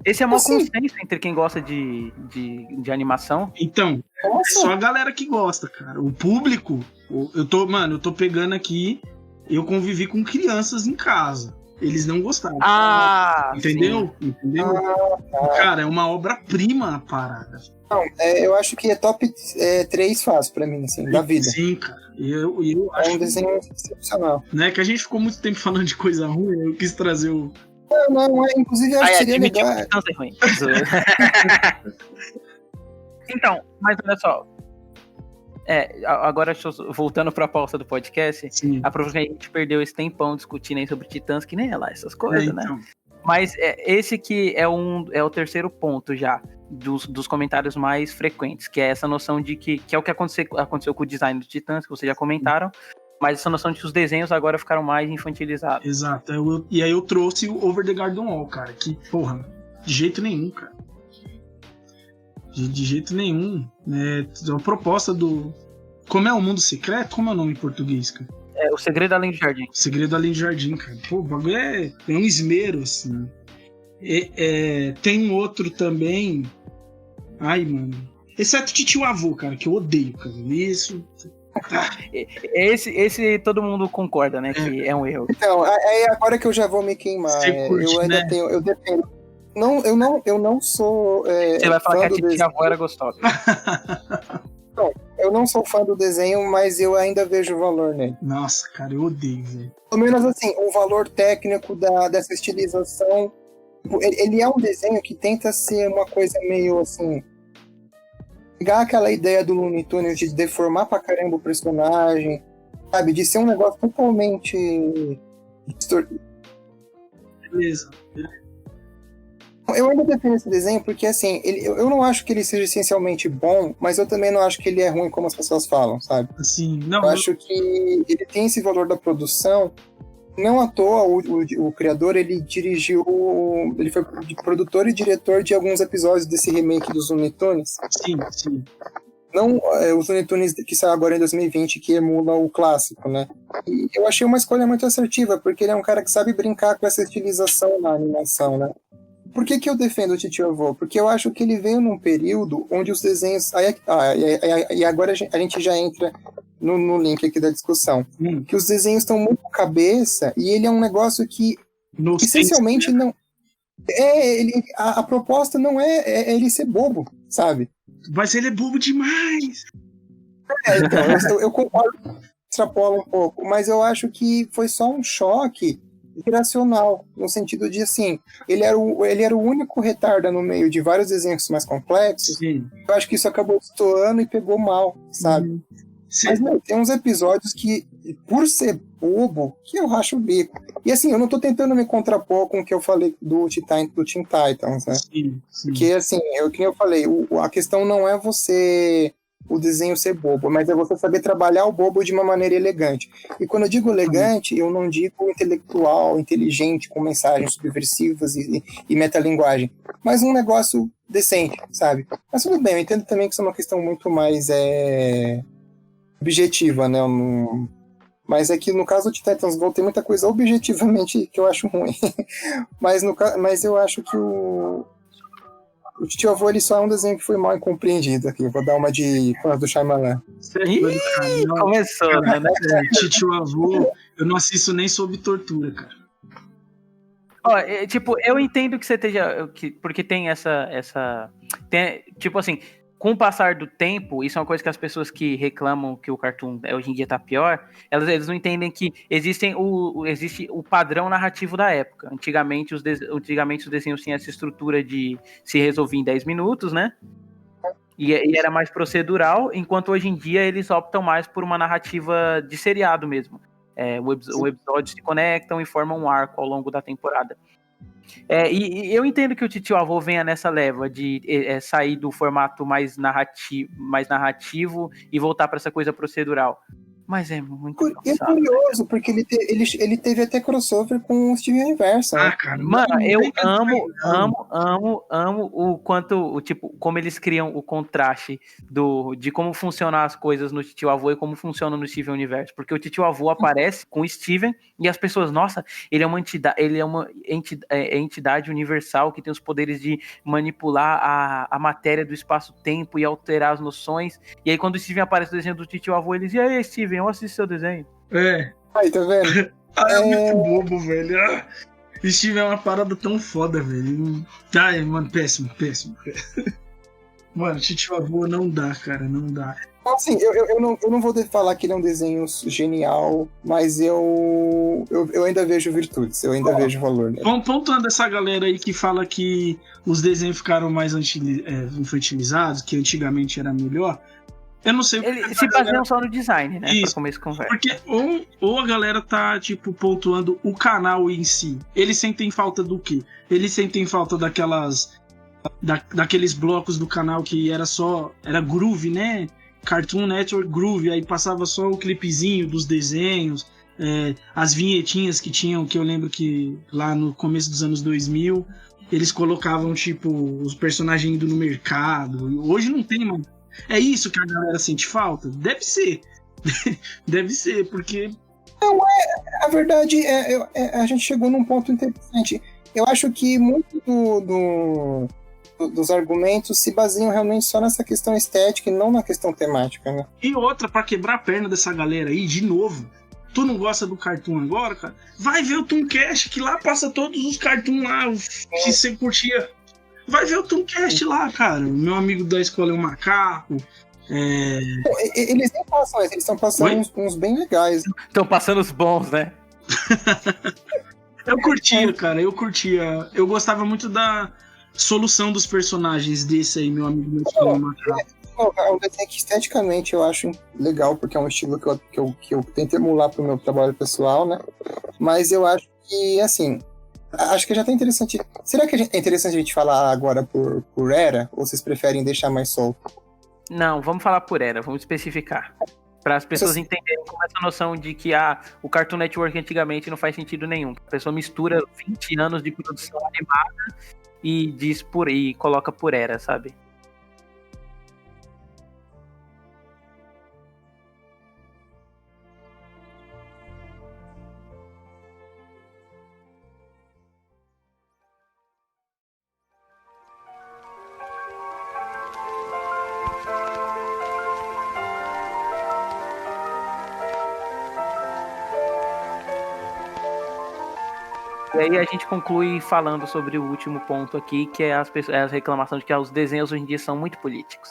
Esse é o maior consenso entre quem gosta de animação. Então, é só a galera que gosta, cara. O público, eu tô pegando aqui, eu convivi com crianças em casa. Eles não gostaram. Entendeu? Sim. Entendeu? Cara, é uma obra-prima a parada. Não, eu acho que é top 3 fácil pra mim, assim, da vida. Sim, cara. Eu acho. É um desenho excepcional. Né, que a gente ficou muito tempo falando de coisa ruim, eu quis trazer o... Inclusive eu acho que seria legal. Não é ruim. Então, mas olha só. Agora voltando pra pauta do podcast, Sim. aproveitando que a gente perdeu esse tempão discutindo aí sobre Titãs, que nem é lá essas coisas, então. né? Mas esse que é o terceiro ponto já, dos comentários mais frequentes, que é essa noção de que é o que aconteceu com o design dos Titãs, que vocês já comentaram, mas essa noção de que os desenhos agora ficaram mais infantilizados. Exato. E aí eu trouxe o Over the Garden Wall, cara, que, porra, de jeito nenhum, cara. De jeito nenhum. Né? A proposta do... Como é o Mundo Secreto? Como é o nome em português, cara? O Segredo Além do Jardim. O Segredo Além do Jardim, cara. Pô, o bagulho é um esmero, assim. Tem um outro também... Ai, mano. Exceto o Titio Avô, cara, que eu odeio, cara. Isso... Esse todo mundo concorda, né? Que é um erro. Então, aí agora que eu já vou me queimar. Curte, eu ainda né? tenho... Eu defendo... Eu não sou... Você vai falar que a Titi Avó era gostosa. Eu não sou fã do desenho, mas eu ainda vejo valor nele. Nossa, cara, eu odeio, velho. Pelo menos assim, o valor técnico dessa estilização. Ele é um desenho que tenta ser uma coisa meio assim. Pegar aquela ideia do Looney Tunes de deformar pra caramba o personagem, sabe? De ser um negócio totalmente distorcido. Beleza. Eu ainda defendo esse desenho porque, assim, eu não acho que ele seja essencialmente bom, mas eu também não acho que ele é ruim como as pessoas falam, sabe? Assim, não, eu acho que ele tem esse valor da produção. Não à toa, o criador, ele foi produtor e diretor de alguns episódios desse remake dos Looney Tunes. Sim. Não os Looney Tunes que saiu agora em 2020, que emula o clássico, né? E eu achei uma escolha muito assertiva, porque ele é um cara que sabe brincar com essa estilização na animação, né? Por que eu defendo o Titio Avô? Porque eu acho que ele veio num período onde os desenhos... E agora a gente já entra no link aqui da discussão. Que os desenhos estão muito cabeça e ele é um negócio que essencialmente não... A proposta não é ele ser bobo, sabe? Mas ele é bobo demais! Então, eu concordo, extrapola um pouco, mas eu acho que foi só um choque irracional, no sentido de, assim, ele era o único retarda no meio de vários desenhos mais complexos. Sim. Eu acho que isso acabou destoando e pegou mal, sabe? Mas, não, tem uns episódios que, por ser bobo, que eu racho o bico. E, assim, eu não tô tentando me contrapor com o que eu falei do Teen Titans, né? Sim. Porque, assim, que eu falei, a questão não é o desenho ser bobo, mas é você saber trabalhar o bobo de uma maneira elegante. E quando eu digo elegante, eu não digo intelectual, inteligente, com mensagens subversivas e metalinguagem, mas um negócio decente, sabe? Mas tudo bem, eu entendo também que isso é uma questão muito mais objetiva, né? Mas é que no caso do Titans Go tem muita coisa objetivamente que eu acho ruim. mas eu acho que o Titio Avô, ele só é um desenho que foi mal incompreendido aqui. Vou dar uma de do Shyamalan. Começou, né? Titio Avô, eu não assisto nem sob tortura, cara. Ó, eu entendo que você esteja... Porque tem tipo assim, com o passar do tempo, isso é uma coisa que as pessoas que reclamam que o cartoon hoje em dia tá pior, eles não entendem que existe o padrão narrativo da época. Antigamente os desenhos tinham essa estrutura de se resolver em 10 minutos, né? E era mais procedural, enquanto hoje em dia eles optam mais por uma narrativa de seriado mesmo. O episódio se conectam e formam um arco ao longo da temporada. E eu entendo que o Titio Avô venha nessa leva de sair do formato mais narrativo e voltar para essa coisa procedural. Mas é muito É curioso, porque ele teve até crossover com o Steven Universe. Né? Cara, mano, eu amo o quanto, tipo, como eles criam o contraste de como funcionam as coisas no Titio Avô e como funciona no Steven Universe. Porque o Titio Avô aparece com o Steven e as pessoas, nossa, ele é uma entidade universal que tem os poderes de manipular a matéria do espaço-tempo e alterar as noções. E aí quando o Steven aparece no desenho do Titio Avô, eles, e aí, Steven, eu assisto seu desenho. Aí, tá vendo? É muito bobo, velho. Steven é uma parada tão foda, velho. Ai, mano, péssimo. Mano, Titio Avô não dá, cara, não dá. Assim, eu não vou falar que ele é um desenho genial, mas eu ainda vejo virtudes, eu ainda vejo valor nele. Pontuando essa galera aí que fala que os desenhos ficaram mais infantilizados, que antigamente era melhor, Eu não sei o que Eles se baseiam só no design, né? Isso. Pra começo de conversa. Porque ou a galera tá, tipo, pontuando o canal em si. Eles sentem falta do quê? Eles sentem falta daqueles blocos do canal que era groove, né? Cartoon Network Groove, aí passava só o clipezinho dos desenhos, as vinhetinhas que tinham, que eu lembro que lá no começo dos anos 2000, eles colocavam, tipo, os personagens indo no mercado. Hoje não tem, mano. É isso que a galera sente falta? Deve ser. Deve ser, porque... A verdade a gente chegou num ponto interessante. Eu acho que muito dos argumentos se baseiam realmente só nessa questão estética e não na questão temática, né? E outra, pra quebrar a perna dessa galera aí, de novo, tu não gosta do Cartoon agora, cara? Vai ver o Tooncast, que lá passa todos os Cartoon lá que você curtia. Vai ver o Tooncast lá, cara. Meu amigo da escola é um macaco. Eles nem passam, eles estão passando uns bem legais. Estão passando os bons, né? Eu curtia, cara, eu curtia. Eu gostava muito da solução dos personagens desse aí, meu amigo da escola é um macaco. É um desenho que esteticamente eu acho legal, porque é um estilo que eu tento emular pro meu trabalho pessoal, né? Mas eu acho que, assim, acho que já tá interessante. Será que é interessante a gente falar agora por era? Ou vocês preferem deixar mais solto? Não, vamos falar por era, vamos especificar. Para as pessoas entenderem como essa noção de que o Cartoon Network antigamente não faz sentido nenhum. A pessoa mistura 20 anos de produção animada e coloca por era, sabe? E aí a gente conclui falando sobre o último ponto aqui, que é as reclamações de que os desenhos hoje em dia são muito políticos.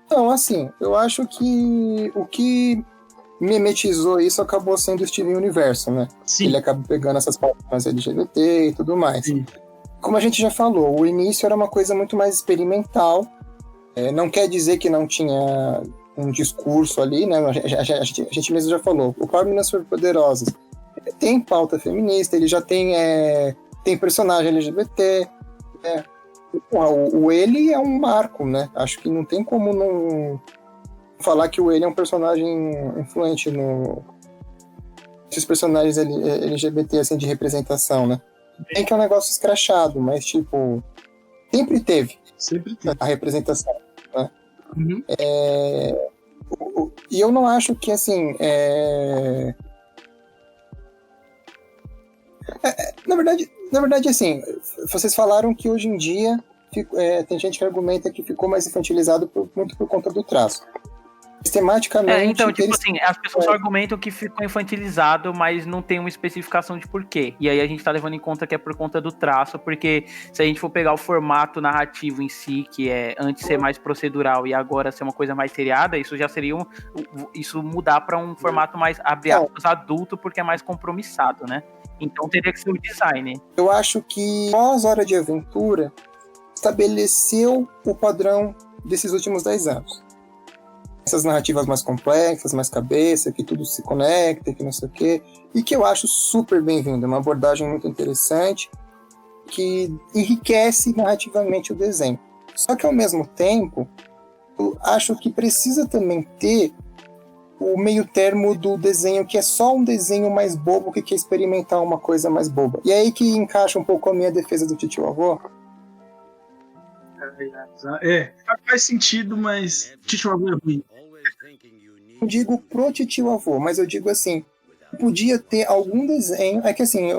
Não, assim, eu acho que o que mimetizou isso acabou sendo o Steven Universo, né? Sim. Ele acaba pegando essas pautas LGBT e tudo mais. Sim. Como a gente já falou, o início era uma coisa muito mais experimental. Não quer dizer que não tinha um discurso ali, né? A gente mesmo já falou. O Power Meninas Superpoderosas tem pauta feminista, ele já tem personagem LGBT. O Ele é um marco, né? Acho que não tem como não falar que o Ele é um personagem influente esses personagens LGBT, assim, de representação, né? Tem que é um negócio escrachado, mas, tipo, sempre teve a representação, né? Uhum. E eu não acho que, assim, na verdade, assim, vocês falaram que hoje em dia tem gente que argumenta que ficou mais infantilizado muito por conta do traço. Sistematicamente... Então, tipo assim, as pessoas só argumentam que ficou infantilizado, mas não tem uma especificação de porquê. E aí a gente tá levando em conta que é por conta do traço, porque se a gente for pegar o formato narrativo em si, que é antes ser mais procedural e agora ser uma coisa mais seriada, isso já seria isso mudar para um formato mais, abre aspas, adulto, porque é mais compromissado, né? Então teria que ser o design. Eu acho que pós Hora de Aventura estabeleceu o padrão desses últimos 10 anos. Essas narrativas mais complexas, mais cabeça, que tudo se conecta, que não sei o quê, e que eu acho super bem-vindo, uma abordagem muito interessante, que enriquece narrativamente o desenho. Só que, ao mesmo tempo, eu acho que precisa também ter o meio termo do desenho, que é só um desenho mais bobo, que quer experimentar uma coisa mais boba. E é aí que encaixa um pouco a minha defesa do Titio Avô. Faz sentido, mas Titio Avô é ruim. Eu digo pro Titio Avô, mas eu digo assim, podia ter algum desenho, é que assim,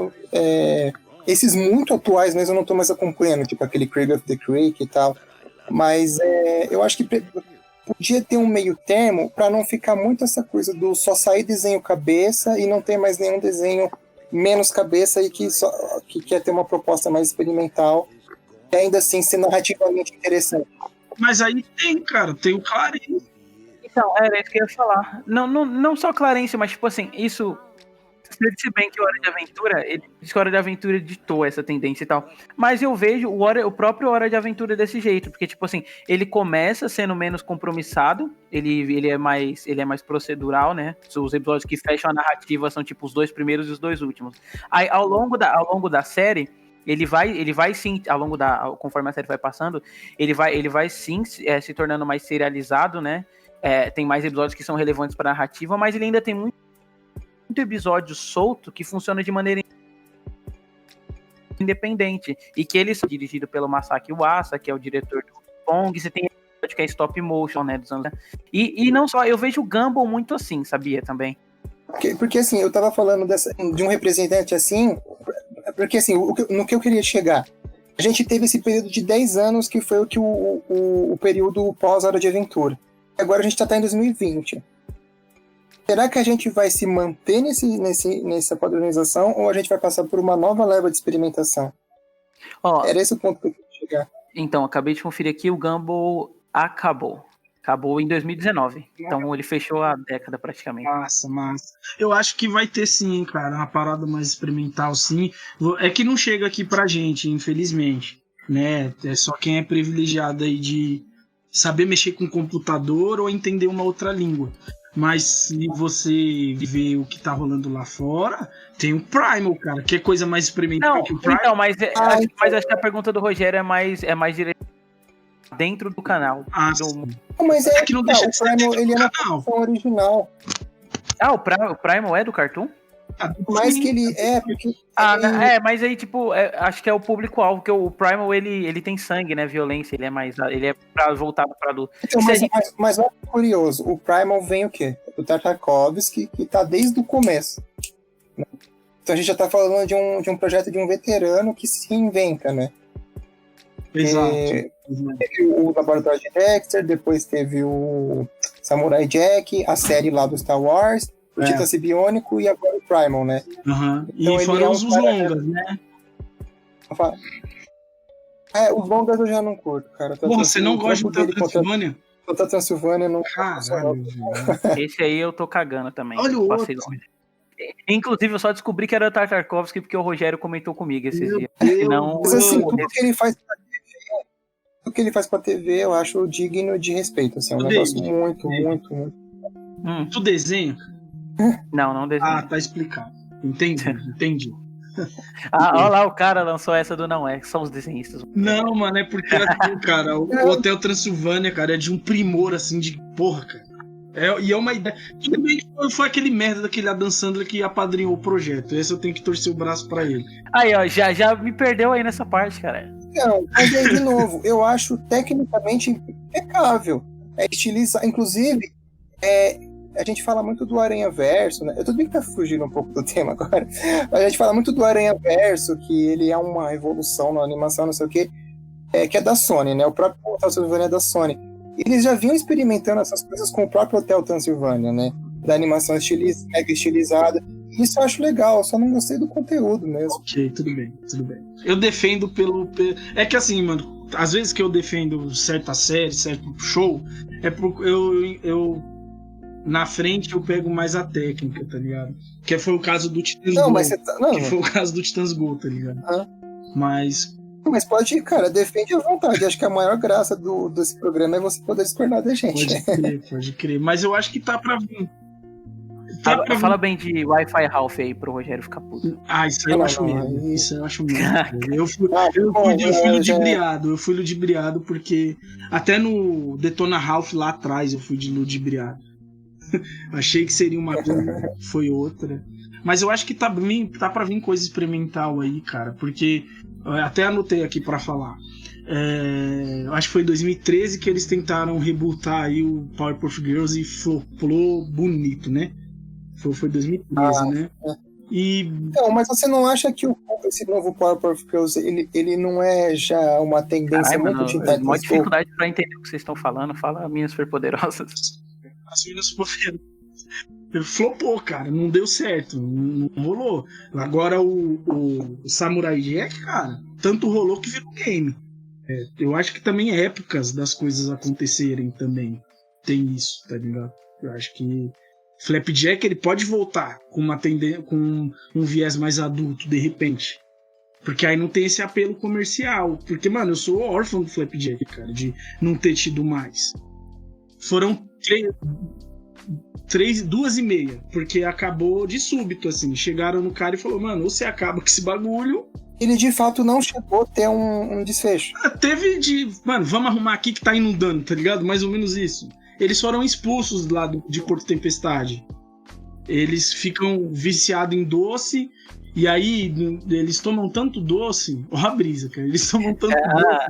esses muito atuais mesmo eu não tô mais acompanhando, tipo aquele Craig of the Creek e tal, mas eu acho que podia ter um meio termo para não ficar muito essa coisa do só sair desenho cabeça e não ter mais nenhum desenho menos cabeça e que quer ter uma proposta mais experimental e ainda assim ser narrativamente interessante. Mas aí tem o Clarence. Então, era isso que eu ia falar. Não só Clarence, mas tipo assim, isso Você disse bem que o Hora de Aventura, ele disse que o Hora de Aventura ditou essa tendência e tal. Mas eu vejo o próprio Hora de Aventura desse jeito, porque, tipo assim, ele começa sendo menos compromissado, ele é mais procedural, né? Os episódios que fecham a narrativa são, tipo, os 2 primeiros e os 2 últimos. Aí, ao longo da série, ele vai sim, conforme a série vai passando, ele vai sim se tornando mais serializado, né? Tem mais episódios que são relevantes para a narrativa, mas ele ainda tem muito episódio solto que funciona de maneira independente, e que ele é dirigido pelo Masaki Uasa, que é o diretor do Pong. Você tem episódio que é stop motion, né, dos anos. E não só, eu vejo o Gumball muito assim, sabia, também. Porque assim, eu tava falando de um representante assim, porque assim, no que eu queria chegar, a gente teve esse período de 10 anos que foi o período pós-Hora de Aventura. Agora a gente tá em 2020. Será que a gente vai se manter nessa padronização ou a gente vai passar por uma nova leva de experimentação? Era esse o ponto que eu queria chegar. Então, acabei de conferir aqui, o Gumball acabou. Acabou em 2019. Então ele fechou a década praticamente. Massa. Eu acho que vai ter sim, cara, uma parada mais experimental, sim. É que não chega aqui pra gente, infelizmente, né? É só quem é privilegiado aí de saber mexer com computador ou entender uma outra língua. Mas se você vê o que tá rolando lá fora, tem o Primal, cara, que é coisa mais experimental que o Primal. Então, mas acho que a pergunta do Rogério é mais direta dentro do canal. Mas é que não deixa de ser Primal, ele é na canal. versão original. O Primal é do Cartoon? Mas que ele é, porque... mas aí, tipo, acho que é o público-alvo, que o Primal, ele tem sangue, né, violência, ele é voltado pra adulto. Então, mas olha que curioso, o Primal vem o quê? Do Tartakovsky, que tá desde o começo. Né? Então a gente já tá falando de um projeto de um veterano que se inventa, né? Exato. Teve o Laboratório de Dexter, depois teve o Samurai Jack, a série lá do Star Wars, o Titã Biônico e agora o Primal, né? Uhum. Então, e foram os longas, né? Os longas eu já não curto, cara. Porra, você não gosta de Transilvânia? O Transilvânia não... Caralho. Esse aí eu tô cagando também. Olha o outro. Inclusive, eu só descobri que era o Tartakovsky porque o Rogério comentou comigo esses dias. Mas assim, tudo que ele faz pra TV, eu acho digno de respeito. Assim, é um negócio muito. Tu desenha? Não desenho. Ah, tá explicado. Entendi. Olha lá, o cara lançou essa do não é, são os desenhistas. Não, mano, é porque cara, o Hotel Transilvânia, cara, é de um primor, assim, de porra, cara. E é uma ideia. Tudo bem que foi aquele merda daquele Adam Sandler que apadrinhou o projeto. Esse eu tenho que torcer o braço pra ele. Aí, ó, já me perdeu aí nessa parte, cara. Não, mas aí, de novo, eu acho tecnicamente impecável. Estilizar, inclusive, a gente fala muito do Aranhaverso, né? Eu tudo bem que tá fugindo um pouco do tema agora. Mas a gente fala muito do Aranhaverso, que ele é uma evolução na animação, não sei o quê, que é da Sony, né? O próprio Hotel Transilvânia é da Sony. Eles já vinham experimentando essas coisas com o próprio Hotel Transilvânia, né? Da animação mega estilizada. Isso eu acho legal, só não gostei do conteúdo mesmo. Ok, tudo bem. Eu defendo pelo... É que assim, mano, às vezes que eu defendo certa série, certo show, eu na frente eu pego mais a técnica, tá ligado? Que foi o caso do Titãs Go. Que foi o caso do Titãs Go, tá ligado? Mas pode, cara, defende à vontade. Acho que a maior graça desse programa é você poder discordar da gente. Pode crer. Mas eu acho que tá pra vir. Fala bem de Wi-Fi Ralph aí pro Rogério ficar puto. Isso aí eu acho mesmo. Isso eu acho mesmo. Eu fui ludibriado. Eu fui ludibriado porque até no Detona Ralph lá atrás eu fui de ludibriado. Achei que seria uma coisa, foi outra. Mas eu acho que tá pra vir coisa experimental aí, cara. Porque até anotei aqui pra falar. Eu acho que foi em 2013 que eles tentaram rebootar aí o Powerpuff Girls e flopou bonito, né? Foi 2013, né? Não, mas você não acha que esse novo Powerpuff Girls ele não é já uma tendência muito tintada? Uma dificuldade pra entender o que vocês estão falando. Fala Minas Superpoderosas. As Minas Superpoderosas. Flopou, cara. Não deu certo. Não rolou. Agora o Samurai Jack, cara, tanto rolou que virou game. Eu acho que também é épocas das coisas acontecerem também. Tem isso, tá ligado? Eu acho que Flapjack, ele pode voltar com com um viés mais adulto, de repente. Porque aí não tem esse apelo comercial. Porque, mano, eu sou órfão do Flapjack, cara, de não ter tido mais. Foram 2h30, porque acabou de súbito, assim. Chegaram no cara e falou, mano, ou você acaba com esse bagulho... Ele de fato não chegou a ter um desfecho. Teve de... Mano, vamos arrumar aqui que tá inundando, tá ligado? Mais ou menos isso. Eles foram expulsos lá de Porto Tempestade. Eles ficam viciados em doce, e aí eles tomam tanto doce... Ó a brisa, cara. Eles tomam tanto doce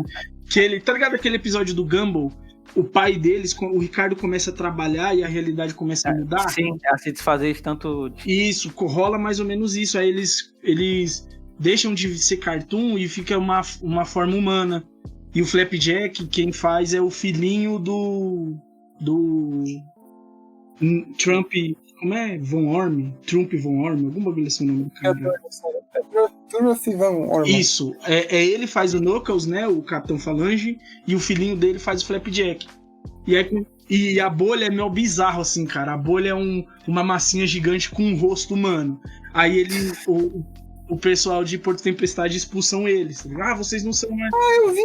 que ele... Tá ligado aquele episódio do Gumball? O pai deles, o Ricardo começa a trabalhar e a realidade começa a mudar? Sim, a se desfazer de tanto... Isso, rola mais ou menos isso. Aí eles deixam de ser cartoon e fica uma forma humana. E o Flapjack, quem faz é o filhinho do Trump, como é? Von Orme? Trump Von Orme? Algum bagulho assim o nome do cara. Trump Von Orme. Isso, ele faz o Knuckles, né? O Capitão Falange, e o filhinho dele faz o Flapjack. E a bolha é meio bizarro, assim, cara. A bolha é uma massinha gigante com um rosto humano. Aí o pessoal de Porto Tempestade expulsam eles. Vocês não são mais... eu vi.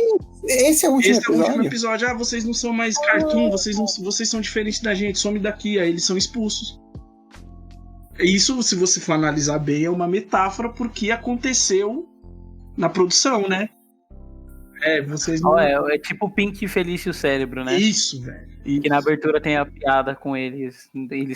Esse é o último episódio. Vocês não são mais cartoon, vocês são diferentes da gente, some daqui. Aí eles são expulsos. Isso, se você for analisar bem, é uma metáfora porque aconteceu na produção, né? Vocês não... É tipo o Pink Felício Cérebro, né? Isso, velho. Isso. Que na abertura tem a piada com eles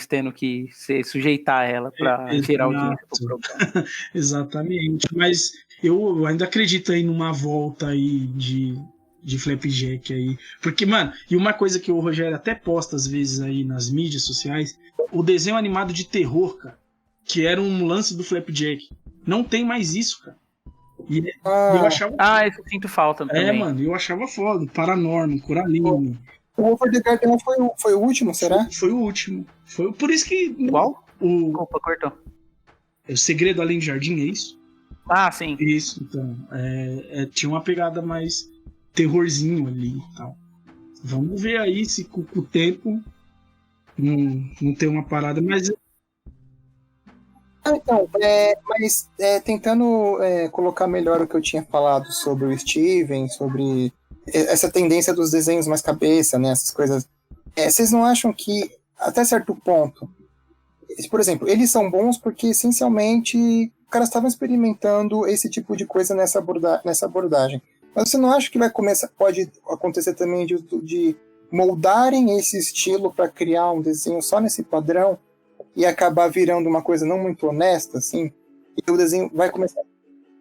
tendo que se sujeitar a ela pra tirar o dinheiro do programa. Exatamente. Mas eu ainda acredito aí numa volta aí de Flapjack aí. Porque, mano, e uma coisa que o Rogério até posta às vezes aí nas mídias sociais, o desenho animado de terror, cara, que era um lance do Flapjack. Não tem mais isso, cara. E eu achava... isso eu sinto falta também. Mano, eu achava foda. Paranormal, Coraline. O Over the Garden foi o último, será? Foi o último. Foi por isso que... Qual? Opa, cortou. O Segredo Além do Jardim, é isso? Sim. Isso, então. Tinha uma pegada mais terrorzinho ali e tal. Vamos ver aí se com o tempo não tem uma parada, mas... Então, mas tentando colocar melhor o que eu tinha falado sobre o Steven, sobre essa tendência dos desenhos mais cabeça, né, essas coisas, vocês não acham que, até certo ponto, por exemplo, eles são bons porque, essencialmente, os caras estavam experimentando esse tipo de coisa nessa abordagem. Mas você não acha que pode acontecer também de moldarem esse estilo para criar um desenho só nesse padrão e acabar virando uma coisa não muito honesta, assim, e o desenho vai começar...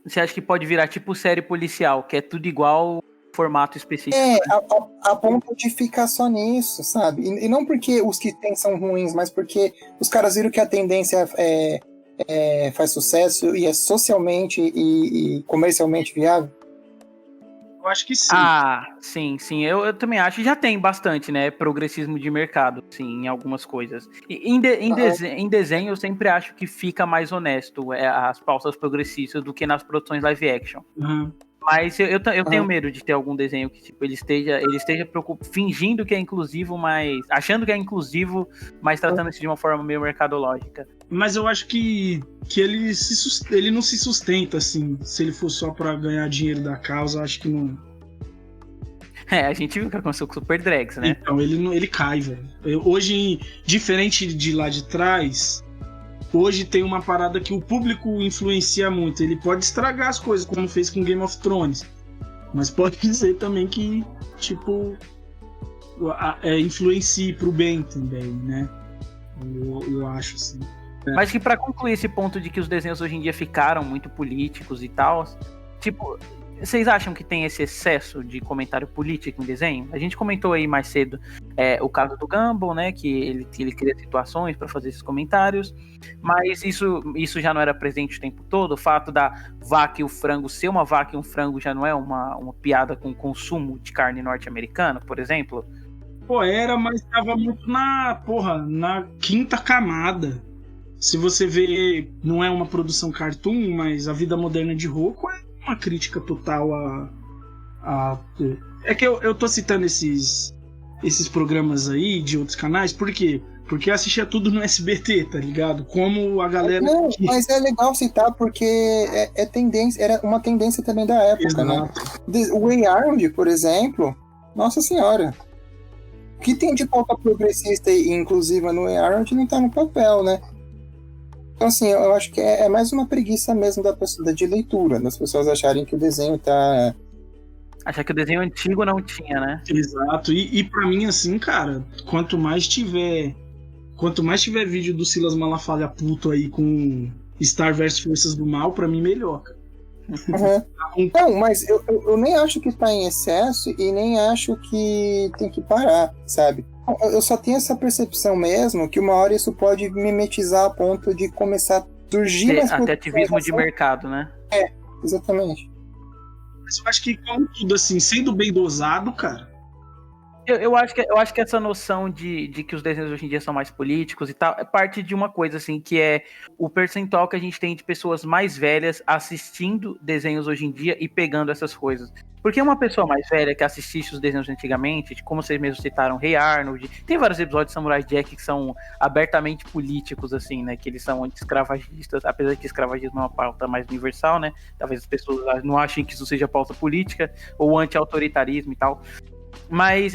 Você acha que pode virar tipo série policial, que é tudo igual, formato específico? A ponto de ficar só nisso, sabe? E não porque os que tem são ruins, mas porque os caras viram que a tendência faz sucesso e é socialmente e comercialmente viável. Eu acho que sim. Sim. Eu também acho. Já tem bastante, né? Progressismo de mercado, sim, em algumas coisas. E em desenho, eu sempre acho que fica mais honesto as pautas progressistas do que nas produções live action. Uhum. Mas eu tenho medo de ter algum desenho que tipo, ele esteja fingindo que é inclusivo, mas achando que é inclusivo, mas tratando isso de uma forma meio mercadológica. Mas eu acho que ele não se sustenta, assim. Se ele for só pra ganhar dinheiro da causa, acho que não... A gente viu o que aconteceu com o Super Drags, né? Então, ele cai, velho. Hoje, diferente de lá de trás, hoje tem uma parada que o público influencia muito. Ele pode estragar as coisas, como fez com Game of Thrones. Mas pode dizer também que, tipo, influencie pro bem também, né? Eu acho, assim. Mas que pra concluir esse ponto de que os desenhos hoje em dia ficaram muito políticos e tal, tipo, vocês acham que tem esse excesso de comentário político em desenho? A gente comentou aí mais cedo o caso do Gumball, né, que ele cria situações pra fazer esses comentários, mas isso já não era presente o tempo todo. O fato da vaca e o frango ser uma vaca e um frango já não é uma piada com o consumo de carne norte-americana, por exemplo? Era, mas tava muito na quinta camada. Se você vê, não é uma produção cartoon, mas a vida moderna de Roku é uma crítica total É que eu tô citando esses programas aí de outros canais, porque Porque assistia tudo no SBT, tá ligado? Como a galera... Não, mas é legal citar porque é tendência, era uma tendência também da época, né? O Way Arnold, por exemplo, nossa senhora. O que tem de pauta progressista e inclusiva no Way Arnold não tá no papel, né? Então, assim, eu acho que é mais uma preguiça mesmo de leitura, das pessoas acharem que o desenho tá... Achar que o desenho antigo não tinha, né? Exato. E pra mim, assim, cara, quanto mais tiver vídeo do Silas Malafaia puto aí com Star vs Forças do Mal, pra mim melhor, cara. Uhum. Não, mas eu nem acho que tá em excesso e nem acho que tem que parar, sabe? Eu só tenho essa percepção mesmo que uma hora isso pode mimetizar a ponto de começar a surgir... Até ativismo de mercado, né? É, exatamente. Mas eu acho que, como tudo, assim, sendo bem dosado, cara... Eu acho que essa noção de que os desenhos hoje em dia são mais políticos e tal, é parte de uma coisa, assim, que é o percentual que a gente tem de pessoas mais velhas assistindo desenhos hoje em dia e pegando essas coisas. Porque uma pessoa mais velha que assistisse os desenhos antigamente, como vocês mesmos citaram, Hey Arnold, tem vários episódios de Samurai Jack que são abertamente políticos, assim, né, que eles são anti-escravagistas, apesar de que escravagismo é uma pauta mais universal, né, talvez as pessoas não achem que isso seja pauta política, ou anti-autoritarismo e tal. Mas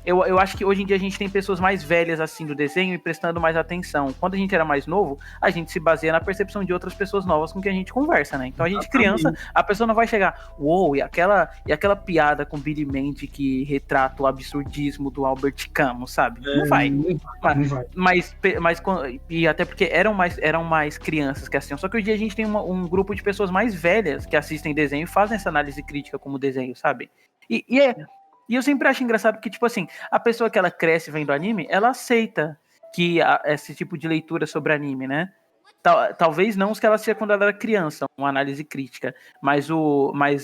eu acho que hoje em dia a gente tem pessoas mais velhas assim do desenho e prestando mais atenção. Quando a gente era mais novo, a gente se baseia na percepção de outras pessoas novas com quem a gente conversa, né? Então a gente criança, a pessoa não vai chegar, uou, e aquela piada com Billy Mandy que retrata o absurdismo do Albert Camus, sabe? Não vai. Mas e até porque eram mais crianças que assistiam. Só que hoje em dia a gente tem um grupo de pessoas mais velhas que assistem desenho e fazem essa análise crítica como desenho, sabe? E eu sempre acho engraçado porque, tipo assim, a pessoa que ela cresce vendo anime, ela aceita que esse tipo de leitura sobre anime, né? Talvez não os que ela assistia quando ela era criança, uma análise crítica, mas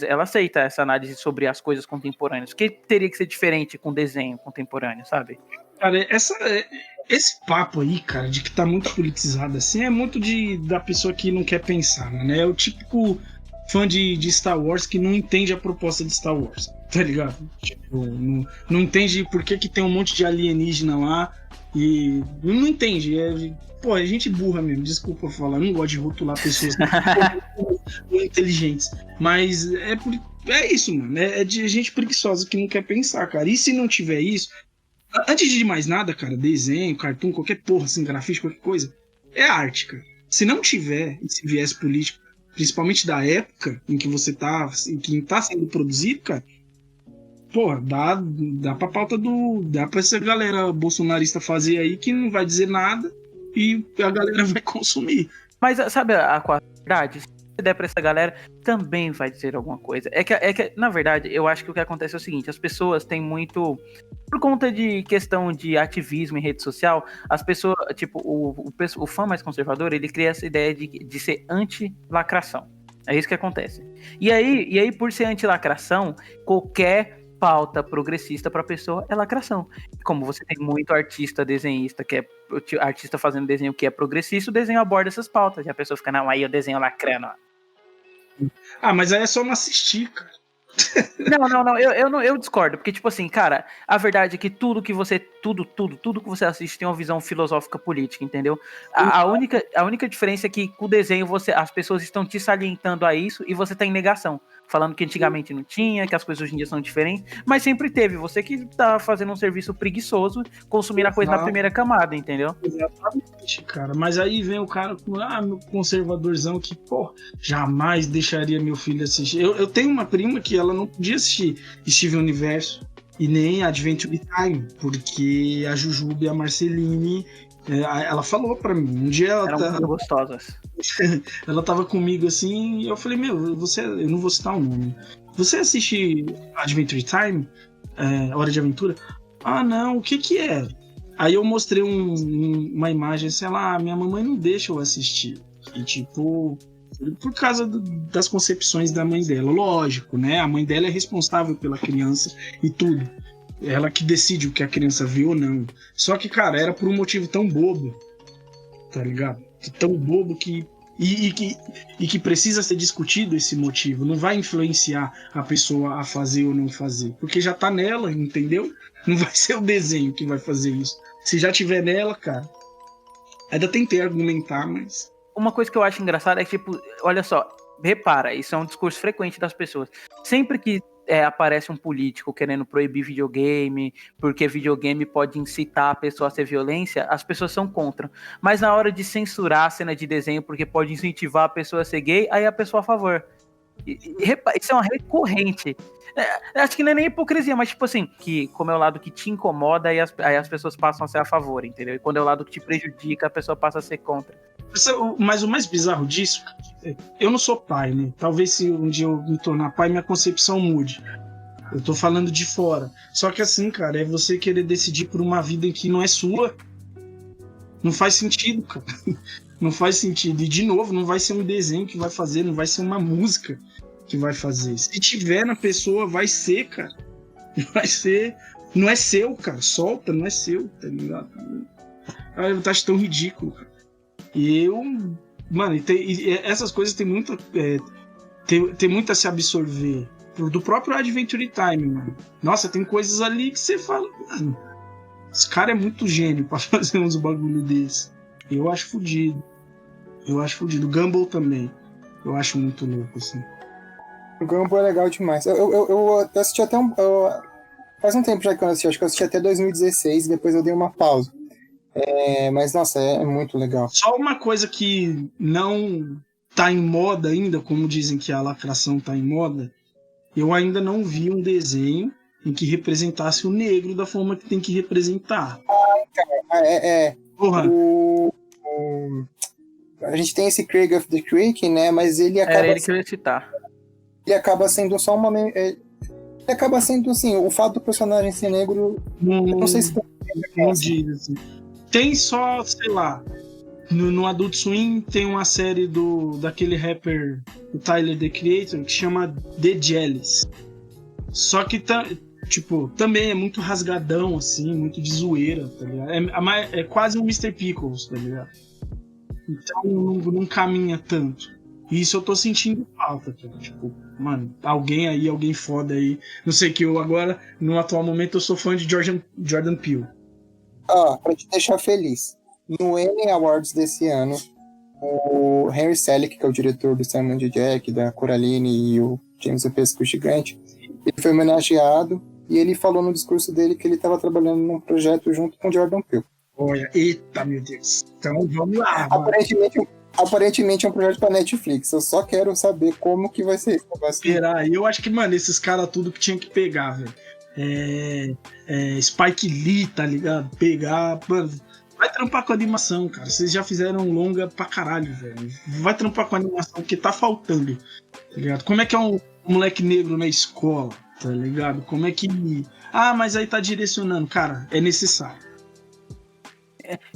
ela aceita essa análise sobre as coisas contemporâneas. O que teria que ser diferente com desenho contemporâneo, sabe? Cara, esse papo aí, cara, de que tá muito politizado assim, é muito da pessoa que não quer pensar, né? É o típico fã de Star Wars que não entende a proposta de Star Wars, tá ligado? Tipo, não entende por que tem um monte de alienígena lá e não entende. Pô, é gente burra mesmo, desculpa falar, não gosto de rotular pessoas inteligentes, mas é isso, mano, é de gente preguiçosa que não quer pensar, cara. E se não tiver isso, antes de mais nada, cara, desenho, cartoon, qualquer porra, assim, grafite, qualquer coisa, é arte, cara. Se não tiver esse viés político, principalmente da época em que você tá, em que tá sendo produzido, cara, porra, dá pra pauta dá pra essa galera bolsonarista fazer aí que não vai dizer nada e a galera vai consumir. Mas sabe a verdade? Se você der pra essa galera, também vai dizer alguma coisa. É que, na verdade, eu acho que o que acontece é o seguinte, as pessoas têm muito... Por conta de questão de ativismo em rede social, as pessoas, tipo, o fã mais conservador, ele cria essa ideia de ser anti-lacração. É isso que acontece. E aí, por ser anti-lacração, qualquer pauta progressista pra pessoa é lacração. Como você tem muito artista desenhista, que é artista fazendo desenho que é progressista, o desenho aborda essas pautas. E a pessoa fica, não, aí eu desenho lacrando, ó. Ah, mas aí é só não assistir, cara. Não, eu discordo, porque, tipo assim, cara, a verdade é que tudo que você assiste tem uma visão filosófica política, entendeu? A única diferença é que com o desenho as pessoas estão te salientando a isso e você tá em negação, falando que antigamente não tinha, que as coisas hoje em dia são diferentes, mas sempre teve, você que tá fazendo um serviço preguiçoso, consumindo a coisa na primeira camada, entendeu? Exatamente, cara, mas aí vem o cara com, meu conservadorzão que, pô, jamais deixaria meu filho assistir. Eu tenho uma prima que ela não podia assistir Steven Universo e nem Adventure Time, porque a Jujuba e a Marceline, ela falou pra mim, um dia ela eram muito gostosas. Ela tava comigo assim, e eu falei, eu não vou citar o nome. Você assiste Adventure Time? Hora de Aventura? Ah, não, o que é? Aí eu mostrei uma imagem, sei lá, minha mamãe não deixa eu assistir. E tipo, por causa das concepções da mãe dela. Lógico, né? A mãe dela é responsável pela criança e tudo. Ela que decide o que a criança vê ou não. Só que, cara, era por um motivo tão bobo, tá ligado? Tão bobo que e que precisa ser discutido esse motivo. Não vai influenciar a pessoa a fazer ou não fazer, porque já tá nela, entendeu? Não vai ser o desenho que vai fazer isso. Se já tiver nela, cara. Ainda tentei argumentar, mas... Uma coisa que eu acho engraçada é que, tipo, olha só, repara, isso é um discurso frequente das pessoas. Sempre que aparece um político querendo proibir videogame, porque videogame pode incitar a pessoa a ser violência, as pessoas são contra. Mas na hora de censurar a cena de desenho porque pode incentivar a pessoa a ser gay, aí a pessoa a favor. Isso é uma recorrente. Acho que não é nem hipocrisia, mas tipo assim, que como é o lado que te incomoda, aí as pessoas passam a ser a favor, entendeu? E quando é o lado que te prejudica, a pessoa passa a ser contra. Mas o mais bizarro disso, eu não sou pai, né? Talvez se um dia eu me tornar pai, minha concepção mude. Eu tô falando de fora. Só que assim, cara, é você querer decidir por uma vida que não é sua. Não faz sentido, cara. Não faz sentido. E, de novo, não vai ser um desenho que vai fazer, não vai ser uma música que vai fazer. Se tiver na pessoa, vai ser, cara. Vai ser... Não é seu, cara. Solta, não é seu, tá ligado? Eu acho tão ridículo, cara. E eu... Mano, essas coisas tem muito... tem muito a se absorver. Do próprio Adventure Time, mano. Nossa, tem coisas ali que você fala... Mano, esse cara é muito gênio pra fazer uns bagulho desse. Eu acho fodido. O Gumball também. Eu acho muito louco, assim. O Gumball é legal demais. Eu assisti até faz um tempo já que eu assisti. Acho que eu assisti até 2016. Depois eu dei uma pausa. Mas, nossa, é muito legal. Só uma coisa que não tá em moda ainda, como dizem que a lacração tá em moda, eu ainda não vi um desenho em que representasse o negro da forma que tem que representar. Porra. A gente tem esse Craig of the Creek, né? Mas ele acaba... Era ele que eu ia citar. Ele acaba sendo só uma... Ele acaba sendo, assim, o fato do personagem ser negro... Eu não sei se... Não diz, assim. Tem só, sei lá... No Adult Swim tem uma série daquele rapper, o Tyler, The Creator, que chama The Jellies. Só que tipo, também é muito rasgadão, assim, muito de zoeira, tá ligado? É quase um Mr. Pickles, tá ligado? Então não caminha tanto. E isso eu tô sentindo falta, cara. Tipo, mano, alguém foda aí. Não sei que eu agora, no atual momento, eu sou fã de Jordan Peele. Pra te deixar feliz. No Emmy Awards desse ano, o Henry Selick, que é o diretor do Simon & Jack, da Coraline e o James o Pesco Gigante, ele foi homenageado e ele falou no discurso dele que ele estava trabalhando num projeto junto com Jordan Peele. Olha, eita, meu Deus. Então vamos lá. Aparentemente é um projeto pra Netflix. Eu só quero saber como que vai ser esse negócio. Esperar. Eu acho que, mano, esses caras tudo que tinha que pegar, velho. Spike Lee, tá ligado? Pegar, mano. Vai trampar com animação, cara. Vocês já fizeram longa pra caralho, velho. Vai trampar com animação, porque tá faltando, tá ligado? Como é que é um moleque negro na escola, tá ligado? Como é que... mas aí tá direcionando. Cara, é necessário.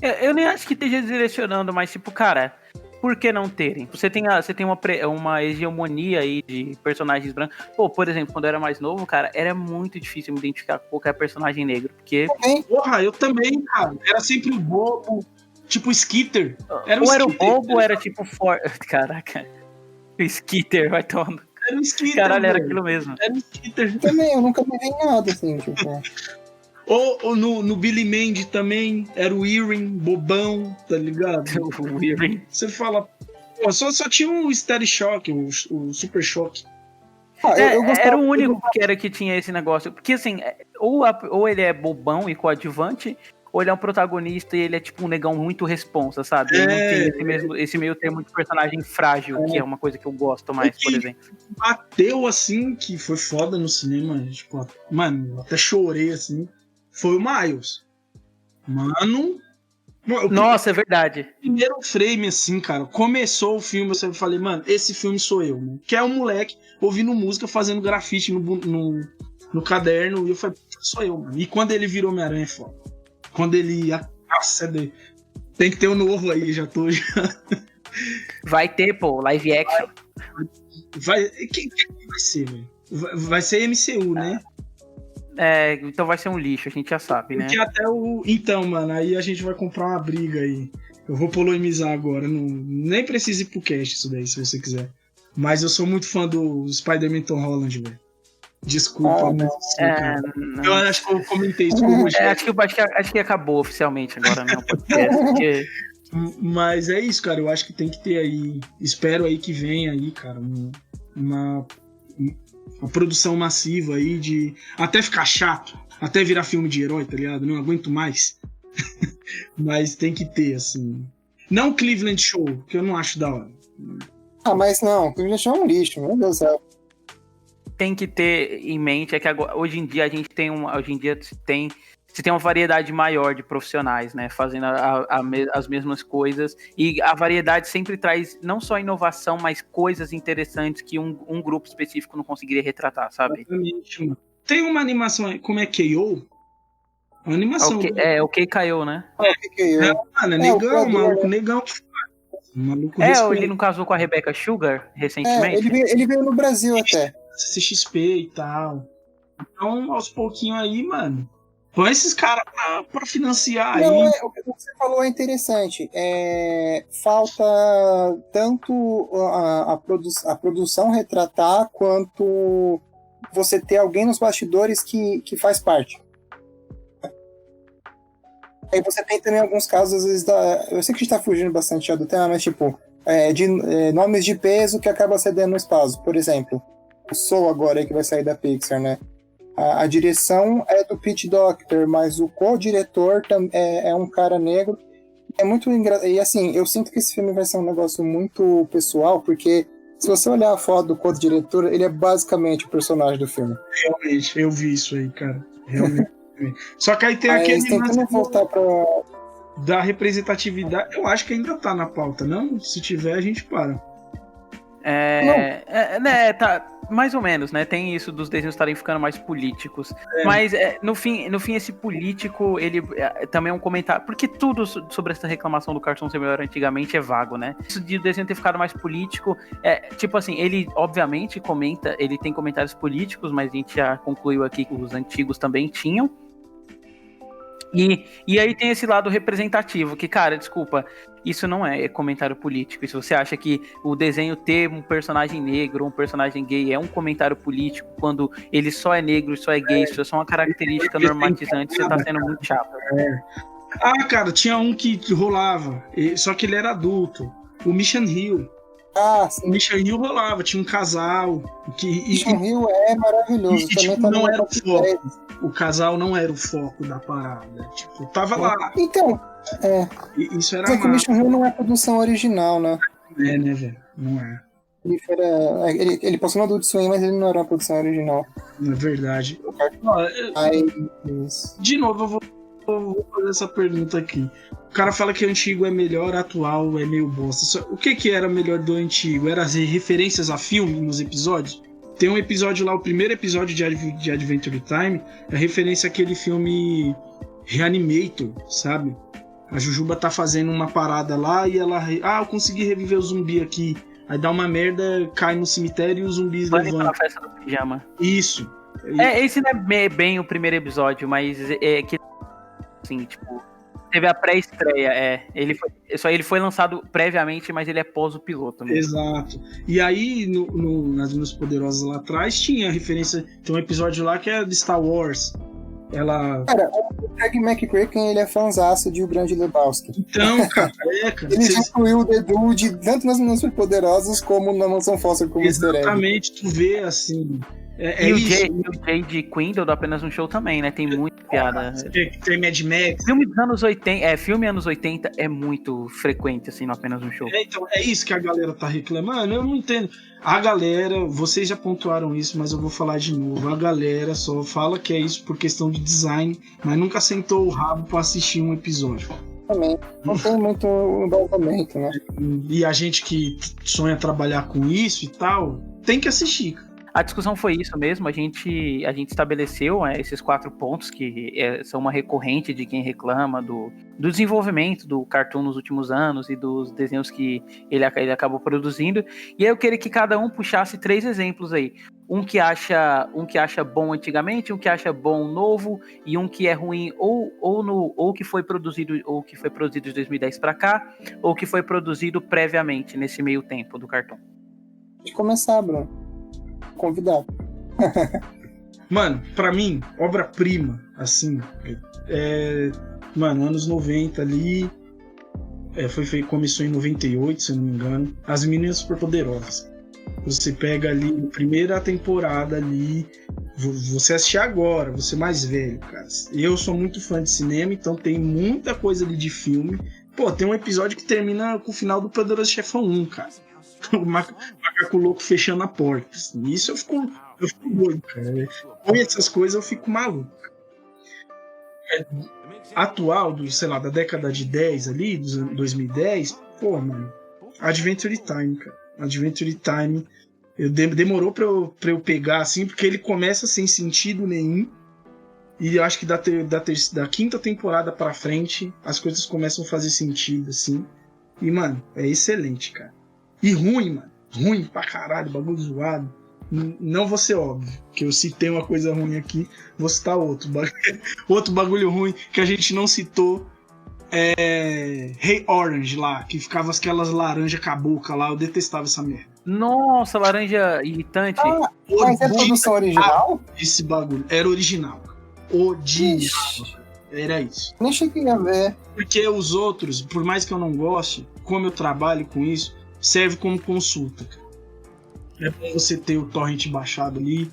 Eu nem acho que esteja direcionando, mas tipo, cara, por que não terem? Você tem uma hegemonia aí de personagens brancos. Pô, por exemplo, quando eu era mais novo, cara, era muito difícil me identificar com qualquer personagem negro, porque... Porra, eu também, cara. Era sempre o bobo, tipo o Skitter. Era o bobo ou era tipo... Caraca. O Skitter, vai tomando... Era o Skitter, caralho, velho. Era aquilo mesmo. Era o Skitter. Também, eu nunca me vi em nada, assim, tipo... Ou no Billy Mandy também, era o Earring, bobão, tá ligado? O Earring. Você fala, pô, só tinha o Steady Shock, o Super Shock. Eu era o único que tinha esse negócio. Porque assim, ou ele é bobão e coadjuvante, ou ele é um protagonista e ele é tipo um negão muito responsa, sabe? Ele não tem esse meio termo de personagem frágil, que é uma coisa que eu gosto mais, por exemplo. Bateu assim, que foi foda no cinema, tipo, mano, até chorei assim. Foi o Miles. Mano... Nossa, é verdade. Primeiro frame, assim, cara. Começou o filme, eu sempre falei, mano, esse filme sou eu, mano. Que é um moleque ouvindo música, fazendo grafite no caderno. E eu falei, sou eu, mano. E quando ele virou Homem-Aranha, é foda. Quando ele... Nossa, tem que ter um novo aí, já tô... Vai ter, pô, live action. Quem vai ser, velho? Vai ser MCU, né? Então vai ser um lixo, a gente já sabe, né? Então, mano, aí a gente vai comprar uma briga aí. Eu vou polemizar agora. Nem precisa ir pro cast isso daí, se você quiser. Mas eu sou muito fã do Spider-Man Tom Holland, velho. Desculpa, mas... Eu acho que eu comentei isso com o Rogério. Acho que acabou oficialmente agora, né? O podcast, porque... Mas é isso, cara. Eu acho que tem que ter aí... Espero aí que venha aí, cara, uma produção massiva aí de... Até ficar chato. Até virar filme de herói, tá ligado? Não aguento mais. Mas tem que ter, assim... Não Cleveland Show, que eu não acho da hora. Mas não, Cleveland Show é um lixo, meu Deus do céu. Tem que ter em mente é que agora, hoje em dia a gente tem se tem uma variedade maior de profissionais, né, fazendo as mesmas coisas, e a variedade sempre traz não só inovação, mas coisas interessantes que um grupo específico não conseguiria retratar, sabe? Exatamente, mano. Tem uma animação, como é KO? Uma animação. O que caiu, né? Mano, é negão, maluco, negão. Maluco ele não casou com a Rebecca Sugar recentemente? Ele veio no Brasil até. CXP e tal. Então, aos pouquinhos aí, mano. Põe esses caras pra financiar aí. O que você falou é interessante. Falta tanto a produção retratar, quanto você ter alguém nos bastidores que faz parte. Aí você tem também alguns casos, às vezes, eu sei que a gente tá fugindo bastante já do tema, mas tipo, nomes de peso que acaba cedendo no espaço. Por exemplo, o Soul agora que vai sair da Pixar, né? A direção é do Pete Docter, mas o co-diretor é um cara negro. É muito engraçado. E assim, eu sinto que esse filme vai ser um negócio muito pessoal, porque se você olhar a foto do co-diretor, ele é basicamente o personagem do filme. Realmente, eu vi isso aí, cara. Realmente. Só que aí tem aquele tentando voltar pra... da representatividade. Eu acho que ainda tá na pauta, não? Se tiver, a gente para. Tá, mais ou menos, né? Tem isso dos desenhos estarem ficando mais políticos. Mas no fim, esse político, ele também é um comentário. Porque tudo sobre essa reclamação do cartoon ser melhor antigamente é vago, né? Isso de o desenho ter ficado mais político, tipo assim, ele obviamente ele tem comentários políticos, mas a gente já concluiu aqui que os antigos também tinham. E aí tem esse lado representativo, que, cara, desculpa, isso não é comentário político. E se você acha que o desenho ter um personagem negro, um personagem gay é um comentário político, quando ele só é negro e só é gay, isso é só uma característica normatizante, você tá sendo muito chato. Cara, tinha um que rolava, só que ele era adulto, o Mission Hill. Sim. O Mission Hill rolava, tinha um casal. Mission Hill é maravilhoso. E tipo, não era o foco. O casal não era o foco da parada. Tipo, tava lá. Então, isso era que o Mission Hill não é produção original, né? Né, velho? Não é. Ele passou no Adult Swim, mas ele não era uma produção original. É verdade. De novo, eu vou fazer essa pergunta aqui. O cara fala que o antigo é melhor, atual é meio bosta. O que era melhor do antigo? Era as referências a filme nos episódios? Tem um episódio lá, o primeiro episódio de Adventure Time, é referência àquele filme Reanimator, sabe? A Jujuba tá fazendo uma parada lá e ela... eu consegui reviver o zumbi aqui. Aí dá uma merda, cai no cemitério e os zumbis levantam. Na festa do pijama. Isso. Esse não é bem o primeiro episódio, mas é que... Assim, tipo... Teve a pré-estreia, Ele foi lançado previamente, mas ele é pós o piloto mesmo. Exato. E aí, nas Meninas Poderosas lá atrás, tinha referência... Tem um episódio lá que é de Star Wars. Cara, o Craig McCracken, ele é fãzaço de O Grande Lebowski. Então, cara, Ele incluiu o The Dude tanto nas Meninas Poderosas como na Mansão Foster como easter egg. Exatamente, tu vê, assim... o Jay de Quindle dá apenas um show também, né? Tem muita piada. Tem Mad Max. Filme dos anos 80, filme anos 80 é muito frequente, assim, no apenas um show. Então, é isso que a galera tá reclamando. Eu não entendo. A galera, vocês já pontuaram isso, mas eu vou falar de novo. A galera só fala que é isso por questão de design, mas nunca sentou o rabo pra assistir um episódio. Também. Não tem muito embasamento, né? E a gente que sonha trabalhar com isso e tal, tem que assistir. A discussão foi isso mesmo, a gente estabeleceu esses 4 pontos que são uma recorrente de quem reclama do desenvolvimento do Cartoon nos últimos anos e dos desenhos que ele acabou produzindo. E aí eu queria que cada um puxasse 3 exemplos aí. Um que acha bom antigamente, um que acha bom novo e um que é ruim ou que foi produzido de 2010 para cá, ou que foi produzido previamente nesse meio tempo do Cartoon. Pode começar, Bruno. Convidado. Mano, pra mim, obra-prima, assim, mano, anos 90 ali, começou em 98, se eu não me engano, As Meninas Superpoderosas. Você pega ali, a primeira temporada ali, você assistir agora, você mais velho, cara. Eu sou muito fã de cinema, então tem muita coisa ali de filme. Pô, tem um episódio que termina com o final do Poderoso Chefão 1, cara. O macaco louco fechando a porta. Isso eu fico doido, cara. Com essas coisas eu fico maluco. Atual, da década de 10 ali, dos 2010, pô, mano, Adventure Time, cara. Adventure Time demorou pra eu pegar, assim, porque ele começa sem sentido nenhum. E eu acho que da quinta temporada pra frente, as coisas começam a fazer sentido, assim. E, mano, é excelente, cara. E ruim, mano. Ruim pra caralho, bagulho zoado. Não vou ser óbvio, que eu citei uma coisa ruim aqui, vou citar outro. Outro bagulho ruim que a gente não citou é Hey Orange lá, que ficava aquelas laranjas cabocla lá, eu detestava essa merda. Nossa, laranja irritante. Ah, mas é produção original? Esse bagulho, era original. Original. Era isso. Nem cheguei a ver. Porque os outros, por mais que eu não goste, como eu trabalho com isso, serve como consulta. É bom você ter o torrent baixado ali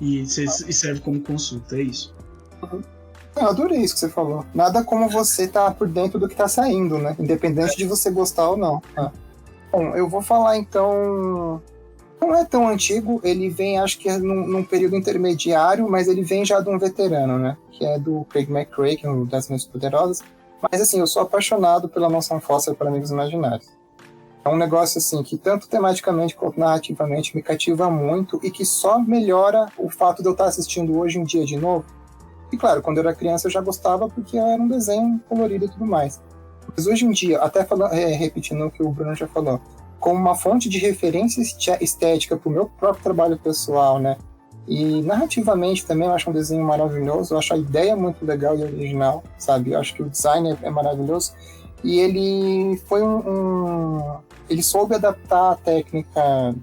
e serve como consulta, é isso. Eu adorei isso que você falou. Nada como você tá por dentro do que tá saindo, né? Independente de você gostar ou não. Bom, eu vou falar então... Não é tão antigo, ele vem, acho que é num período intermediário, mas ele vem já de um veterano, né? Que é do Craig McCrae, que é um das minhas poderosas. Mas assim, eu sou apaixonado pela Mansão Foster para Amigos Imaginários. É um negócio assim que tanto tematicamente quanto narrativamente me cativa muito e que só melhora o fato de eu estar assistindo hoje em dia de novo. E claro, quando eu era criança eu já gostava porque era um desenho colorido e tudo mais. Mas hoje em dia, até repetindo o que o Bruno já falou, como uma fonte de referência estética para o meu próprio trabalho pessoal, né? E narrativamente também eu acho um desenho maravilhoso, eu acho a ideia muito legal e original, sabe? Eu acho que o design é maravilhoso. E ele foi ele soube adaptar a técnica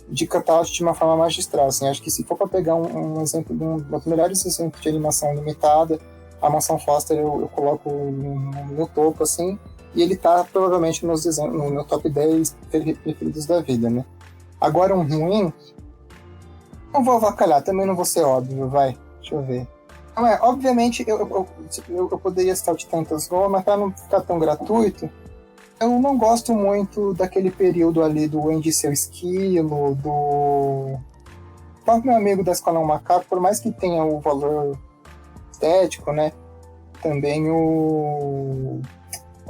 de cutout de uma forma magistral, assim. Acho que se for para pegar um exemplo de um dos melhores exemplos de animação limitada, a Mansão Foster eu coloco no topo, assim, e ele tá provavelmente nos desenhos, no meu top 10 preferidos da vida, né? Agora um ruim, não vou avacalhar, também não vou ser óbvio, vai, deixa eu ver. Não obviamente eu poderia citar o Titãs Go, mas para não ficar tão gratuito, eu não gosto muito daquele período ali do Andy Seu Esquilo, do próprio meu amigo da Escola Macaco, por mais que tenha o valor estético, né? Também o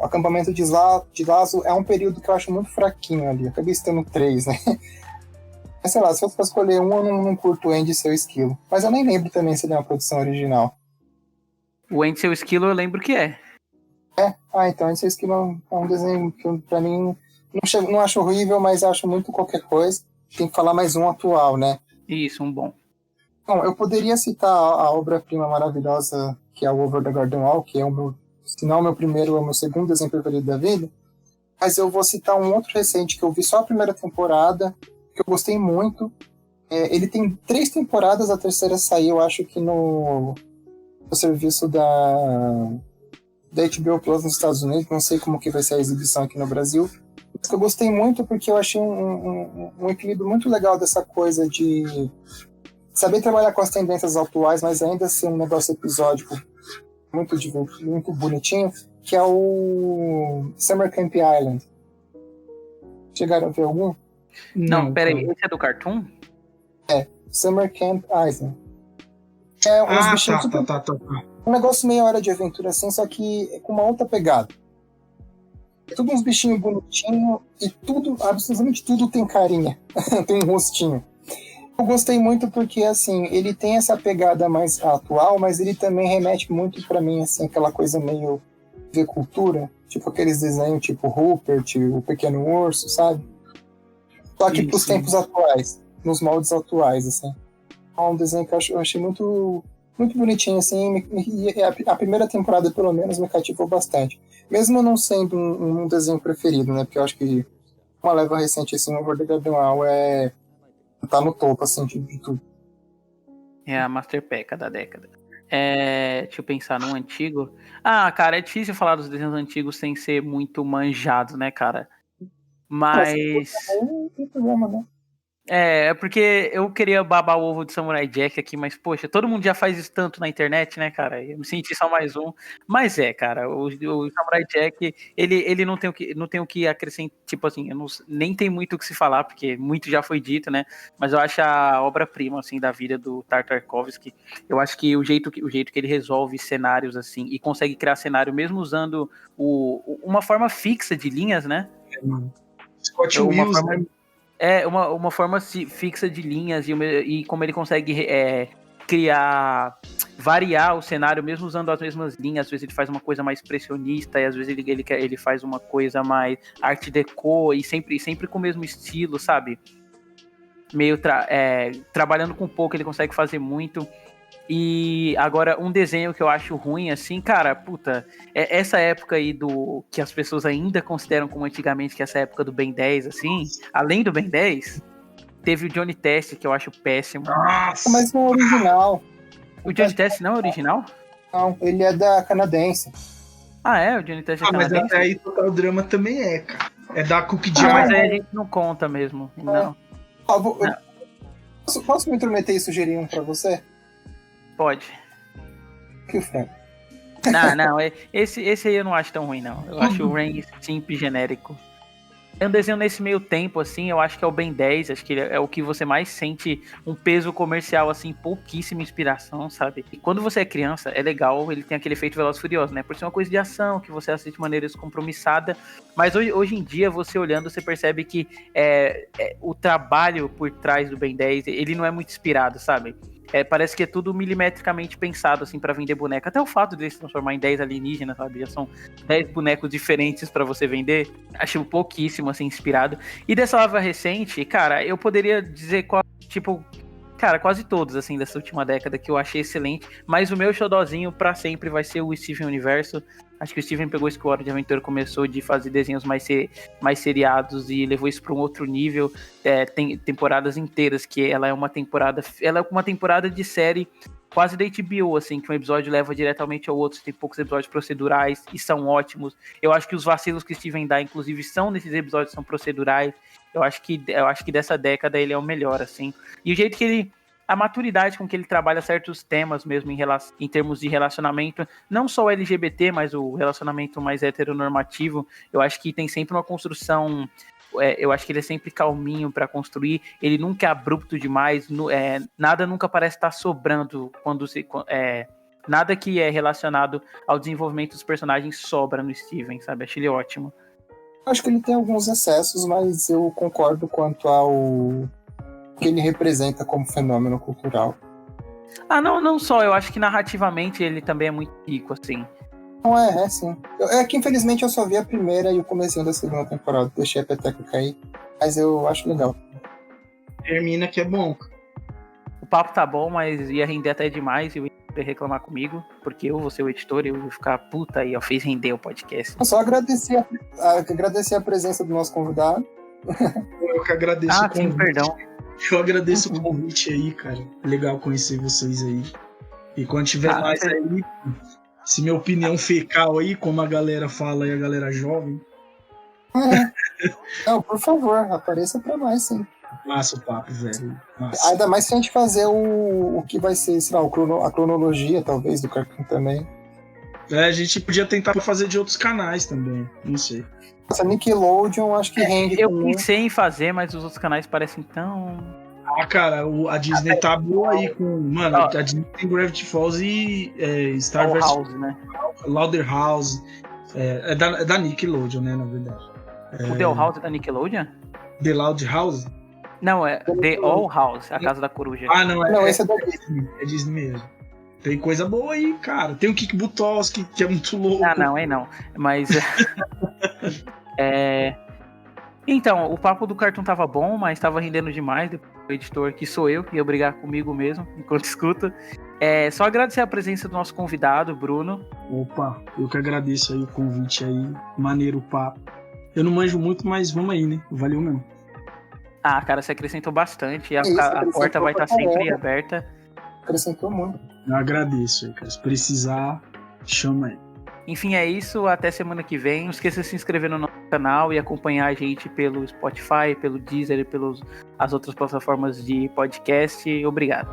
Acampamento de Lazo é um período que eu acho muito fraquinho ali. Acabei citando 3, né? Mas sei lá, se eu fosse escolher um, eu não curto o Andy Seu Esquilo. Mas eu nem lembro também se ele é uma produção original. O Andy Seu Esquilo eu lembro que é. Então Andy Seu Esquilo é um desenho que pra mim não acho horrível, mas acho muito qualquer coisa. Tem que falar mais um atual, né? Isso, um bom. Bom, eu poderia citar a obra-prima maravilhosa que é o Over the Garden Wall, que é se não o meu primeiro, é o meu segundo desenho preferido da vida. Mas eu vou citar um outro recente que eu vi só a primeira temporada, que eu gostei muito. Ele tem 3 temporadas, a terceira saiu, acho que no serviço da HBO Plus nos Estados Unidos, não sei como que vai ser a exibição aqui no Brasil, mas que eu gostei muito porque eu achei um equilíbrio muito legal dessa coisa de saber trabalhar com as tendências atuais, mas ainda ser um negócio episódico muito divertido, muito bonitinho, que é o Summer Camp Island. Chegaram a ver algum? Não, peraí, esse é do Cartoon? Summer Camp Island. É uns bichinhos um negócio meia hora de aventura assim, só que com uma outra pegada. Tudo uns bichinhos bonitinhos e tudo, absolutamente tudo tem carinha. Tem um rostinho. Eu gostei muito porque, assim, ele tem essa pegada mais atual, mas ele também remete muito pra mim, assim, aquela coisa meio de cultura, tipo aqueles desenhos tipo Rupert, o Pequeno Urso, sabe? Só que pros tempos atuais, nos moldes atuais, assim. É um desenho que eu achei muito, muito bonitinho, assim, e a primeira temporada, pelo menos, me cativou bastante. Mesmo não sendo um desenho preferido, né? Porque eu acho que uma leva recente, assim, o Horror de Gabriel tá no topo, assim, de tudo. É a Master Peca da década. Deixa eu pensar num antigo. Ah, cara, é difícil falar dos desenhos antigos sem ser muito manjado, né, cara? Mas. Não tem problema, né? É porque eu queria babar o ovo de Samurai Jack aqui, mas, poxa, todo mundo já faz isso tanto na internet, né, cara? Eu me senti só mais um. Mas cara, o Samurai Jack, ele não tem o que acrescentar, tipo assim, nem tem muito o que se falar, porque muito já foi dito, né? Mas eu acho a obra-prima, assim, da vida do Tartakovsky. Eu acho que o jeito que ele resolve cenários, assim, e consegue criar cenário mesmo usando uma forma fixa de linhas, né? Scott Wills, né? Uma forma fixa de linhas e como ele consegue variar o cenário mesmo usando as mesmas linhas. Às vezes ele faz uma coisa mais expressionista e às vezes ele faz uma coisa mais art deco e sempre com o mesmo estilo, sabe? Meio trabalhando com pouco, ele consegue fazer muito. E agora, um desenho que eu acho ruim, assim, cara, puta, essa época aí que as pessoas ainda consideram como antigamente, que é essa época do Ben 10, assim, além do Ben 10, teve o Johnny Test, que eu acho péssimo. Nossa. Mas não é original. O Johnny Test não é original? Não, ele é da canadense. Ah, é? O Johnny Test é mas canadense? até aí Total Drama também é, cara. É da Cookie Ah, mas Jar. aí a gente não conta mesmo. Não. Posso me intrometer e sugerir um pra você? Pode. Que o Frank. Não, esse aí eu não acho tão ruim, não. Eu acho o Rain simples, genérico. É um desenho nesse meio tempo, assim, eu acho que é o Ben 10, acho que é o que você mais sente um peso comercial, assim, pouquíssima inspiração, sabe? E quando você é criança, é legal, ele tem aquele efeito Velozes e Furiosos, né? Por ser uma coisa de ação, que você assiste de maneira descompromissada, mas hoje em dia, você olhando, você percebe que o trabalho por trás do Ben 10, ele não é muito inspirado, sabe? Parece que é tudo milimetricamente pensado, assim, pra vender boneca. Até o fato de se transformar em 10 alienígenas, sabe? Já são 10 bonecos diferentes pra você vender. Acho pouquíssimo, assim, inspirado. E dessa leva recente, cara, eu poderia dizer, quase todos, assim, dessa última década que eu achei excelente. Mas o meu xodózinho pra sempre vai ser o Steven Universo. Acho que o Steven pegou esse que o Hora de Aventura começou de fazer desenhos mais seriados e levou isso para um outro nível. Tem temporadas inteiras que ela é uma temporada de série quase da HBO, assim, que um episódio leva diretamente ao outro. Tem poucos episódios procedurais e são ótimos. Eu acho que os vacilos que Steven dá, inclusive, são nesses episódios, são procedurais. Eu acho que dessa década ele é o melhor, assim. E o jeito que a maturidade com que ele trabalha certos temas mesmo em termos de relacionamento, não só o LGBT, mas o relacionamento mais heteronormativo, eu acho que tem sempre uma construção, eu acho que ele é sempre calminho para construir, ele nunca é abrupto demais, nada nunca parece estar sobrando nada que é relacionado ao desenvolvimento dos personagens sobra no Steven, sabe? Acho ele ótimo. Acho que ele tem alguns excessos, mas eu concordo quanto ao que ele representa como fenômeno cultural. Não só, eu acho que narrativamente ele também é muito rico, assim. Não sim. É que infelizmente eu só vi a primeira e o comecinho da segunda temporada, deixei a peteca cair, mas eu acho legal. Termina que é bom. O papo tá bom, mas ia render até demais e o editor ia reclamar comigo, porque eu vou ser o editor e eu vou ficar puta aí, fez render o podcast. Eu só agradecer a presença do nosso convidado. Eu que agradeço o convite. Sim, perdão. Eu agradeço o convite aí, cara. Legal conhecer vocês aí. E quando tiver mais aí, se minha opinião fecal aí, como a galera fala aí, a galera jovem. Não, por favor, apareça pra nós, sim. Massa o papo, velho. Massa. Ainda mais se a gente fazer o que vai ser, sei lá, a cronologia, talvez, do Cartoon também. A gente podia tentar fazer de outros canais também, não sei. Essa Nickelodeon, acho que rende. Eu pensei em fazer, mas os outros canais parecem tão... cara, a Disney tá boa aí com... Mano, a Disney tem Gravity Falls e Star Wars House, né? Louder House. É da Nickelodeon, né, na verdade. O The House é da Nickelodeon? The Loud House? Não, é The All House, a Casa da Coruja. Ah, não, Não, esse é da Disney. É Disney mesmo. Tem coisa boa aí, cara. Tem o Kik Butowski, que é muito louco. Ah, não, aí não. Mas. Então, o papo do Cartoon tava bom, mas tava rendendo demais. Depois o editor, que sou eu, ia brigar comigo mesmo, enquanto escuta. Só agradecer a presença do nosso convidado, Bruno. Opa, eu que agradeço aí o convite aí. Maneiro o papo. Eu não manjo muito, mas vamos aí, né? Valeu mesmo. Ah, cara, você acrescentou bastante. A acrescentou porta vai estar pra caramba. sempre aberta. Acrescentou muito. Eu agradeço aí, cara. Se precisar, chama aí. Enfim, é isso. Até semana que vem. Não esqueça de se inscrever no nosso canal e acompanhar a gente pelo Spotify, pelo Deezer e pelas outras plataformas de podcast. Obrigado.